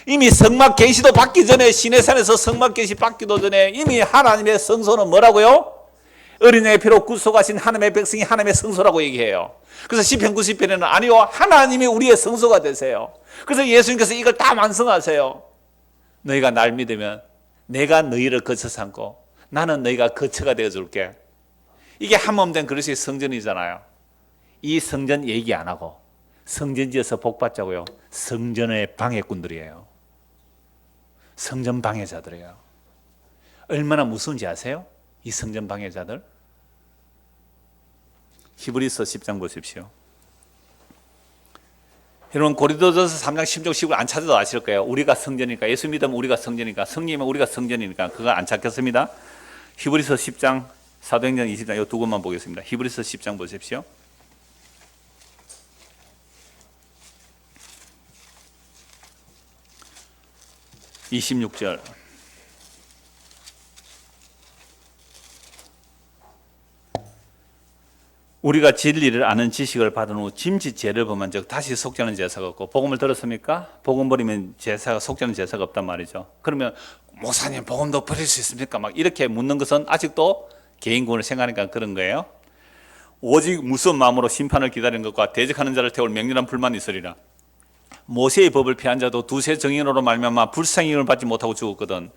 이미 성막 계시도 받기 전에, 시내산에서 성막 계시 받기도 전에 이미 하나님의 성소는 뭐라고요? 어린 양의 피로 구속하신 하나님의 백성이 하나님의 성소라고 얘기해요. 그래서 시편 90편에는 아니요, 하나님이 우리의 성소가 되세요. 그래서 예수님께서 이걸 다 완성하세요. 너희가 날 믿으면 내가 너희를 거처 삼고 나는 너희가 거처가 되어줄게. 이게 한몸된 그리스도의 성전이잖아요. 이 성전 얘기 안 하고 성전 지어서 복 받자고요. 성전의 방해꾼들이에요. 성전 방해자들이에요. 얼마나 무서운지 아세요? 이 성전 방해자들. 히브리서 10장 보십시오. 여러분, 고린도전서 3장 10절 10을 안 찾아도 아실 거예요. 우리가 성전이니까, 예수 믿으면 우리가 성전이니까, 성령이면 우리가 성전이니까 그거 안 찾겠습니다. 히브리서 10장, 사도행전 20장 이 두 권만 보겠습니다. 히브리서 10장 보십시오. 26절. 우리가 진리를 아는 지식을 받은 후 짐짓 죄를 범한 즉 다시 속죄하는 제사가 없고, 복음을 들었습니까? 복음 버리면 제사가 속죄하는 제사가 없단 말이죠. 그러면 목사님 복음도 버릴 수 있습니까? 막 이렇게 묻는 것은 아직도 개인 구원을 생각하니까 그런 거예요. 오직 무서운 마음으로 심판을 기다리는 것과 대적하는 자를 태울 맹렬한 불만이 있으리라. 모세의 법을 피한 자도 두세 정인으로 말미암아 불쌍히 받지 못하고 죽었거든.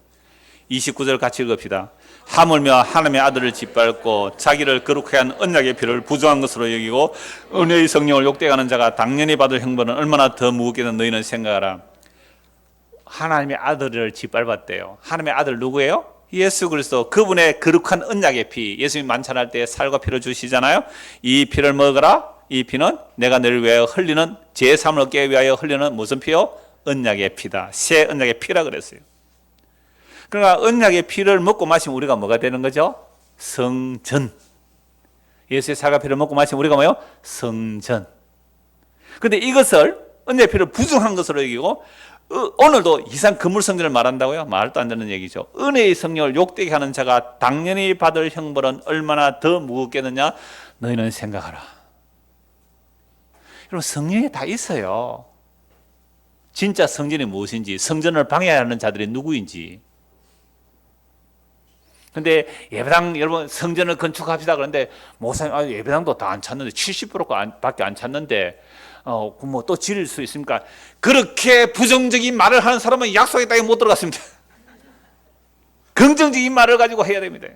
29절 같이 읽읍시다. 하물며 하나님의 아들을 짓밟고 자기를 거룩하게 한 언약의 피를 부정한 것으로 여기고 은혜의 성령을 욕되하는 자가 당연히 받을 형벌은 얼마나 더 무겁게는 너희는 생각하라. 하나님의 아들을 짓밟았대요. 하나님의 아들 누구예요? 예수 그리스도. 그분의 거룩한 언약의 피, 예수님 만찬할 때 살과 피를 주시잖아요. 이 피를 먹어라. 이 피는 내가 너를 위하여 흘리는, 제3을 얻기 위하여 흘리는 무슨 피요? 언약의 피다. 새 언약의 피라 그랬어요. 그러니까 언약의 피를 먹고 마시면 우리가 뭐가 되는 거죠? 성전. 예수의 살과 피를 먹고 마시면 우리가 뭐요? 성전. 그런데 이것을 언약의 피를 부정한 것으로 여기고, 오늘도 이상 건물 성전을 말한다고요? 말도 안 되는 얘기죠. 은혜의 성령을 욕되게 하는 자가 당연히 받을 형벌은 얼마나 더 무겁겠느냐? 너희는 생각하라. 여러분, 성령에 다 있어요. 진짜 성전이 무엇인지, 성전을 방해하는 자들이 누구인지. 근데 예배당, 여러분 성전을 건축합시다 그런데 목사님, 예배당도 다 안 찼는데 70%밖에 안 찼는데 뭐 또 지을 수 있습니까? 그렇게 부정적인 말을 하는 사람은 약속의 땅에 못 들어갔습니다. 긍정적인 말을 가지고 해야 됩니다.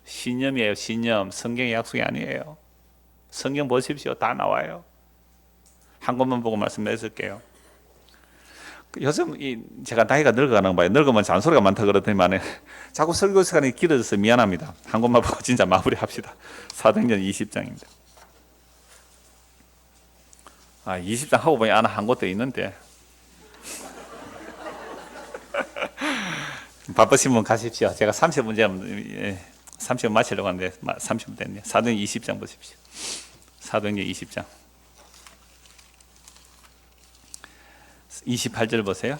신념이에요. 신념. 성경의 약속이 아니에요. 성경 보십시오. 다 나와요. 한 것만 보고 말씀드릴게요. 요즘 제가 나이가 늙어가는 거예요. 늙으면 잔소리가 많다 그러더니만 자꾸 설교 시간이 길어져서 미안합니다. 한 것만 보고 진짜 마무리합시다. 사도행전 20장입니다. 20장 하고 보니 한 것도 있는데 바쁘신 분 가십시오. 제가 30분 30분 마치려고 하는데 30분 됐네요. 사도행전 20장 보십시오. 사도행전 20장 28절 보세요.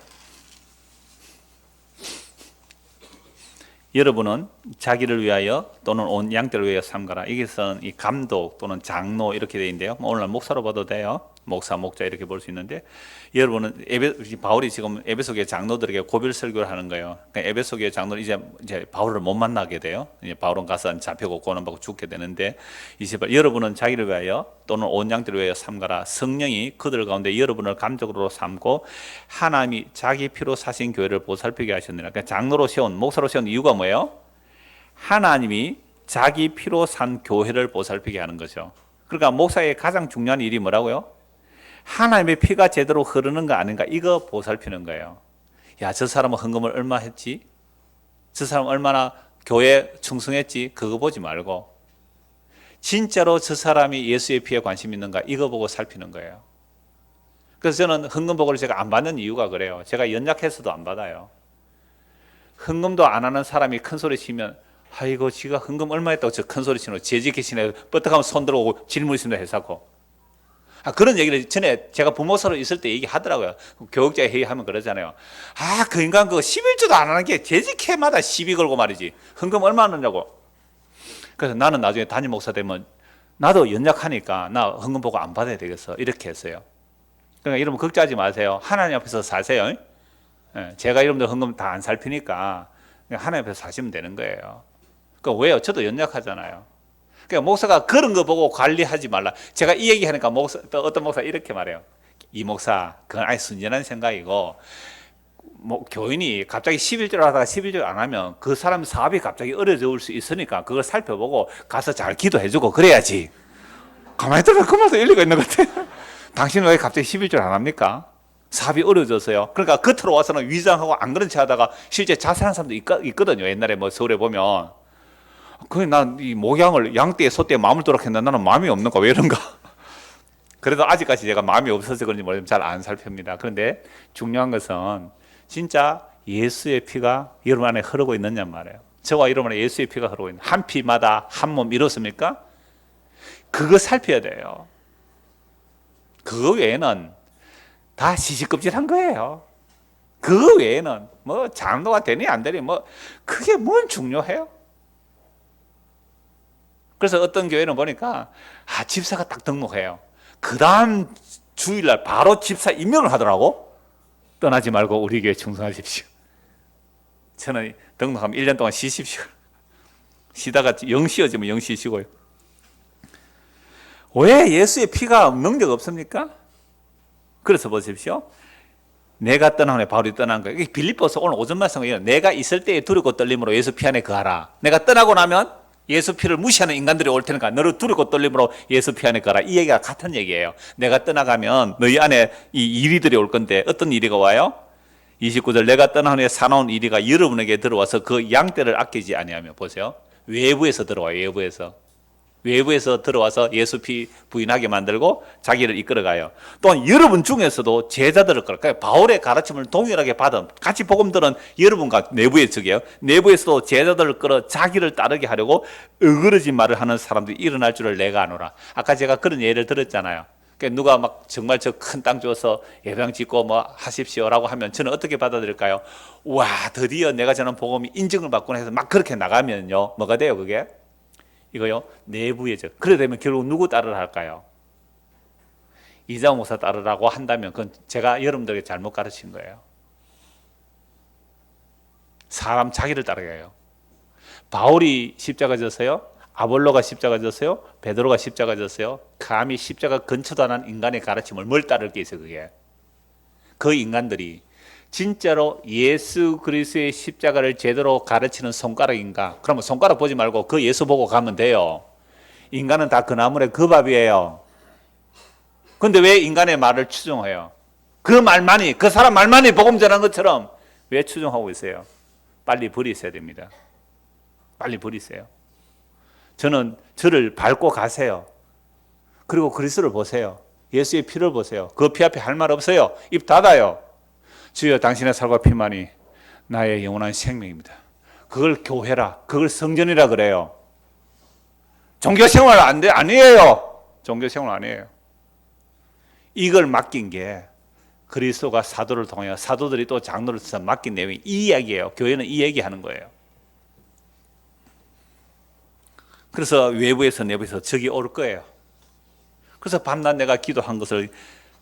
여러분은 자기를 위하여 또는 온 양떼를 위하여 삼가라. 이것은 이 감독 또는 장로 이렇게 되어 있는데요. 오늘날 목사로 봐도 돼요. 목사, 목자 이렇게 볼 수 있는데, 여러분은 바울이 지금 에베소교회 장로들에게 고별 설교를 하는 거예요. 그러니까 에베소교회 장로는 이제 바울을 못 만나게 돼요. 이제 바울은 가서 잡히고 고난받고 죽게 되는데, 28, 여러분은 자기를 위하여 또는 온 양떼를 위하여 삼가라. 성령이 그들 가운데 여러분을 감독으로 삼고 하나님이 자기 피로 사신 교회를 보살피게 하셨느니라. 그러니까 장로로 세운, 목사로 세운 이유가 뭐예요? 하나님이 자기 피로 산 교회를 보살피게 하는 거죠. 그러니까 목사의 가장 중요한 일이 뭐라고요? 하나님의 피가 제대로 흐르는가 아닌가, 이거 보살피는 거예요. 야, 저 사람은 헌금을 얼마 했지? 저 사람은 얼마나 교회에 충성했지? 그거 보지 말고 진짜로 저 사람이 예수의 피에 관심 있는가, 이거 보고 살피는 거예요. 그래서 저는 헌금 보고를 제가 안 받는 이유가 그래요. 제가 연약해서도 안 받아요. 헌금도 안 하는 사람이 큰 소리 치면, 아이고 지가 헌금 얼마 했다고 저 큰 소리 치노, 재직하시네, 뻗떡하면 손 들어오고 질문 있습니다 해서고. 그런 얘기를 전에 제가 부모사로 있을 때 얘기하더라고요. 교육자 회의하면 그러잖아요. 그 인간 그거 11조도 안 하는 게 재직해마다 시비 걸고 말이지, 헌금 얼마 하느냐고. 그래서 나는 나중에 담임 목사 되면 나도 연약하니까 나 헌금 보고 안 받아야 되겠어, 이렇게 했어요. 그러니까 여러분 걱정하지 마세요. 하나님 앞에서 사세요. 제가 여러분들 헌금 다 안 살피니까 하나님 앞에서 사시면 되는 거예요. 그러니까 왜요? 저도 연약하잖아요. 그러니까 목사가 그런 거 보고 관리하지 말라. 제가 이 얘기하니까 또 어떤 목사 이렇게 말해요. 이 목사, 그건 아예 순전한 생각이고, 교인이 갑자기 11절 하다가 11절 안 하면 그 사람 사업이 갑자기 어려질 수 있으니까 그걸 살펴보고 가서 잘 기도해주고 그래야지. 가만히 들어가 그 말도 일리가 있는 것 같아요. 당신은 왜 갑자기 11절 안 합니까? 사업이 어려졌어요. 그러니까 겉으로 와서는 위장하고 안 그런 체 하다가 실제 자살한 사람도 있거든요. 옛날에 서울에 보면. 난 이 목양을 양떼, 소떼 마음을 돌아했는데 나는 마음이 없는가, 왜 이런가? 그래도 아직까지 제가 마음이 없어서 그런지 모르지만 잘 안 살핍니다. 그런데 중요한 것은 진짜 예수의 피가 여러분 안에 흐르고 있느냐 말이에요. 저와 여러분 안에 예수의 피가 흐르고 있는, 한 피마다 한 몸 이렇습니까? 그거 살펴야 돼요. 그거 외에는 다 시시껍질한 거예요. 그 외에는 뭐 장로가 되니 안 되니 뭐 그게 뭘 중요해요? 그래서 어떤 교회는 보니까 집사가 딱 등록해요. 그 다음 주일날 바로 집사 임명을 하더라고. 떠나지 말고 우리 교회 충성하십시오. 저는 등록하면 1년 동안 쉬십시오. 쉬다가 영 쉬어지면 영 쉬시고요. 왜 예수의 피가 능력 없습니까? 그래서 보십시오. 내가 떠난 후에 바울이 떠난 거예요. 빌립보서 오늘 오전 말씀에 내가 있을 때에 두렵고 떨림으로 예수 피 안에 거하라. 내가 떠나고 나면 예수 피를 무시하는 인간들이 올 테니까 너를 두렵고 떨림으로 예수 피 안에 거하라. 이 얘기가 같은 얘기예요. 내가 떠나가면 너희 안에 이 이리들이 올 건데 어떤 이리가 와요? 29절 내가 떠난 후에 사나운 이리가 여러분에게 들어와서 그 양떼를 아끼지 아니하며 보세요. 외부에서 들어와요. 외부에서 들어와서 예수 피 부인하게 만들고 자기를 이끌어가요. 또한 여러분 중에서도 제자들을 끌어가요. 바울의 가르침을 동일하게 받은 같이 복음 들은 여러분과 내부의 적이에요. 내부에서도 제자들을 끌어 자기를 따르게 하려고 어그러진 말을 하는 사람들이 일어날 줄을 내가 아노라. 아까 제가 그런 예를 들었잖아요. 그러니까 누가 막 정말 저 큰 땅 줘서 예배당 짓고 뭐 하십시오라고 하면 저는 어떻게 받아들일까요? 와, 드디어 내가 전한 복음이 인정을 받고 해서 막 그렇게 나가면요. 뭐가 돼요, 그게? 이거요, 내부의 적. 그래 되면 결국 누구 따르라 할까요? 이장호 목사 따르라고 한다면 그건 제가 여러분들에게 잘못 가르친 거예요. 사람 자기를 따르게 해요. 바울이 십자가 졌어요? 아볼로가 십자가 졌어요? 베드로가 십자가 졌어요? 감히 십자가 근처도 안 한 인간의 가르침을 뭘 따를 게 있어요, 그게? 그 인간들이 진짜로 예수 그리스도의 십자가를 제대로 가르치는 손가락인가? 그러면 손가락 보지 말고 그 예수 보고 가면 돼요. 인간은 다 그 나물의 그 밥이에요. 그런데 왜 인간의 말을 추종해요? 그 말만이, 그 사람 말만이 복음 전한 것처럼 왜 추종하고 있어요? 빨리 버리셔야 됩니다. 빨리 버리세요. 저를 밟고 가세요. 그리고 그리스도를 보세요. 예수의 피를 보세요. 그 피 앞에 할 말 없어요. 입 닫아요. 주여 당신의 살과 피만이 나의 영원한 생명입니다. 그걸 교회라, 그걸 성전이라 그래요. 종교생활 아니에요. 종교생활 아니에요. 이걸 맡긴 게 그리스도가 사도를 통하여 사도들이 또 장로를 써서 맡긴 내용이 이 이야기예요. 교회는 이 얘기하는 거예요. 그래서 외부에서 내부에서 적이 올 거예요. 그래서 밤낮 내가 기도한 것을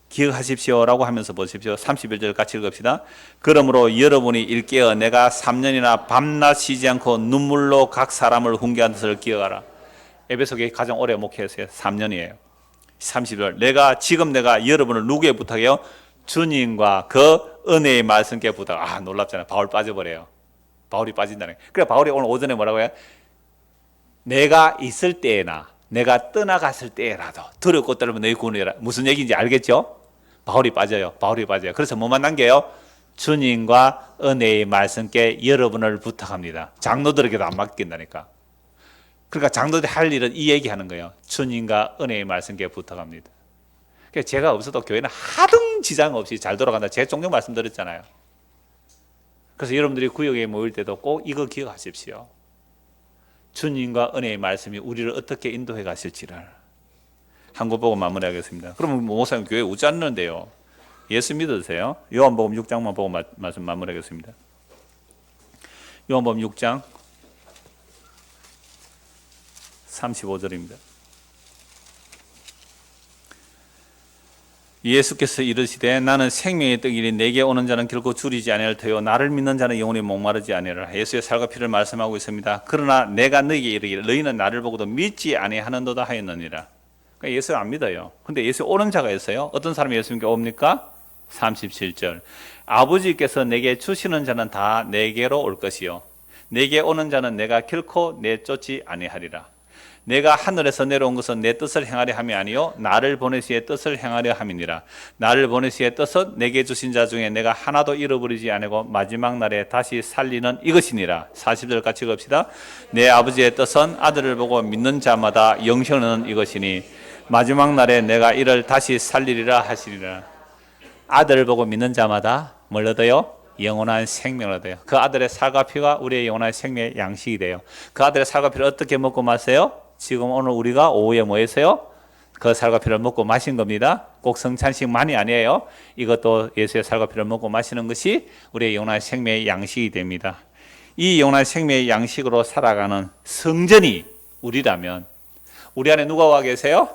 기억하십시오라고 하면서 보십시오. 31절 같이 읽읍시다. 그러므로 여러분이 일깨어 내가 3년이나 밤낮 쉬지 않고 눈물로 각 사람을 훈계한 것을 기억하라. 에베소교회 가장 오래 목회했어요. 3년이에요. 30절 지금 내가 여러분을 누구에 부탁해요? 주님과 그 은혜의 말씀께 부탁. 놀랍잖아요. 바울 빠져버려요. 바울이 빠진다는 거예요. 그래 바울이 오늘 오전에 뭐라고 해요? 내가 있을 때나 내가 떠나갔을 때라도 두렵고 떨면 너희 구원이라. 무슨 얘기인지 알겠죠? 바울이 빠져요. 그래서 뭐만 남겨요? 주님과 은혜의 말씀께 여러분을 부탁합니다. 장로들에게도 안 맡긴다니까. 그러니까 장로들이 할 일은 이 얘기하는 거예요. 주님과 은혜의 말씀께 부탁합니다. 그러니까 제가 없어도 교회는 하등 지장 없이 잘 돌아간다. 제가 종종 말씀드렸잖아요. 그래서 여러분들이 구역에 모일 때도 꼭 이거 기억하십시오. 주님과 은혜의 말씀이 우리를 어떻게 인도해 가실지를 한 거 보고 마무리하겠습니다. 그러면 목사님 교회 오지 않는데요. 예수 믿으세요? 요한복음 6장만 보고 말씀 마무리하겠습니다. 요한복음 6장 35절입니다. 예수께서 이르시되 나는 생명의 떡이니 내게 오는 자는 결코 줄이지 아니할 터요 나를 믿는 자는 영원히 목마르지 아니하리라. 예수의 살과 피를 말씀하고 있습니다. 그러나 내가 너희에게 이르기를 너희는 나를 보고도 믿지 아니하는도다 하였느니라. 그러니까 예수를 안 믿어요. 근데 예수 오는 자가 있어요. 어떤 사람이 예수님께 옵니까? 37절 아버지께서 내게 주시는 자는 다 내게로 올 것이요 내게 오는 자는 내가 결코 내쫓지 아니하리라. 내가 하늘에서 내려온 것은 내 뜻을 행하려 함이 아니요 나를 보내시의 뜻을 행하려 함이니라. 나를 보내시의 뜻은 내게 주신 자 중에 내가 하나도 잃어버리지 아니고 마지막 날에 다시 살리는 이것이니라. 40절 같이 읽읍시다. 내 아버지의 뜻은 아들을 보고 믿는 자마다 영생은 이것이니 마지막 날에 내가 이를 다시 살리리라 하시리라. 아들을 보고 믿는 자마다 뭘 얻어요? 영원한 생명을 얻어요. 그 아들의 살과 피가 우리의 영원한 생명의 양식이 돼요. 그 아들의 살과 피를 어떻게 먹고 마세요? 지금 오늘 우리가 오후에 뭐 했어요? 그 살과 피를 먹고 마신 겁니다. 꼭 성찬식만이 아니에요. 이것도 예수의 살과 피를 먹고 마시는 것이 우리의 영원한 생명의 양식이 됩니다. 이 영원한 생명의 양식으로 살아가는 성전이 우리라면 우리 안에 누가 와 계세요?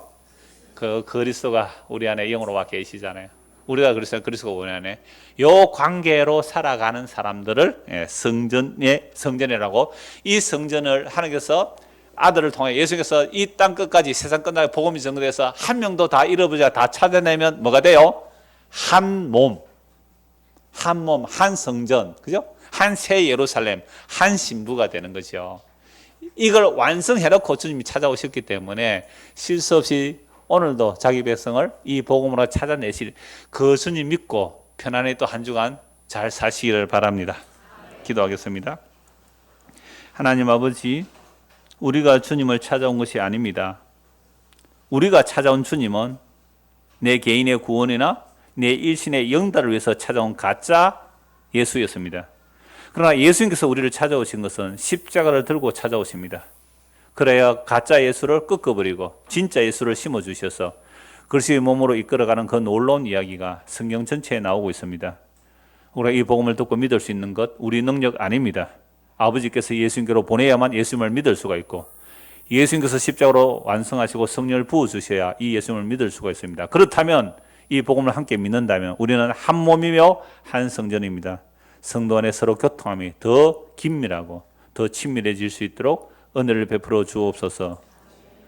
그 그리스도가 우리 안에 영으로 와 계시잖아요. 우리가 그리스도가 우리 안에 요 관계로 살아가는 사람들을 성전이라고. 이 성전을 하나님께서 아들을 통해 예수께서 이 땅 끝까지 세상 끝나게 복음이 전도돼서 한 명도 다 잃어버리자 다 찾아내면 뭐가 돼요? 한 몸, 한 성전, 그죠? 한 새 예루살렘, 한 신부가 되는 거죠. 이걸 완성해놓고 주님이 찾아오셨기 때문에 실수 없이 오늘도 자기 백성을 이 복음으로 찾아내실 그 주님 믿고 편안히 또 한 주간 잘 사시기를 바랍니다. 기도하겠습니다. 하나님 아버지, 우리가 주님을 찾아온 것이 아닙니다. 우리가 찾아온 주님은 내 개인의 구원이나 내 일신의 영달을 위해서 찾아온 가짜 예수였습니다. 그러나 예수님께서 우리를 찾아오신 것은 십자가를 들고 찾아오십니다. 그래야 가짜 예수를 꺾어버리고 진짜 예수를 심어주셔서 그리스도의 몸으로 이끌어가는 그 놀라운 이야기가 성경 전체에 나오고 있습니다. 우리가 이 복음을 듣고 믿을 수 있는 것 우리 능력 아닙니다. 아버지께서 예수님께로 보내야만 예수님을 믿을 수가 있고 예수님께서 십자가로 완성하시고 성령을 부어주셔야 이 예수님을 믿을 수가 있습니다. 그렇다면 이 복음을 함께 믿는다면 우리는 한 몸이며 한 성전입니다. 성도 안에 서로 교통함이 더 긴밀하고 더 친밀해질 수 있도록 은혜를 베풀어 주옵소서.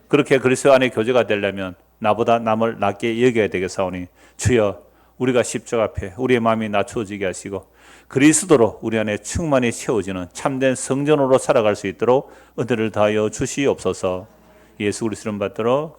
그렇게 그리스도 안에 교제가 되려면 나보다 남을 낮게 여겨야 되겠사오니 주여 우리가 십자가 앞에 우리의 마음이 낮춰지게 하시고 그리스도로 우리 안에 충만히 채워지는 참된 성전으로 살아갈 수 있도록 은혜를 다하여 주시옵소서. 예수 그리스도를 받들어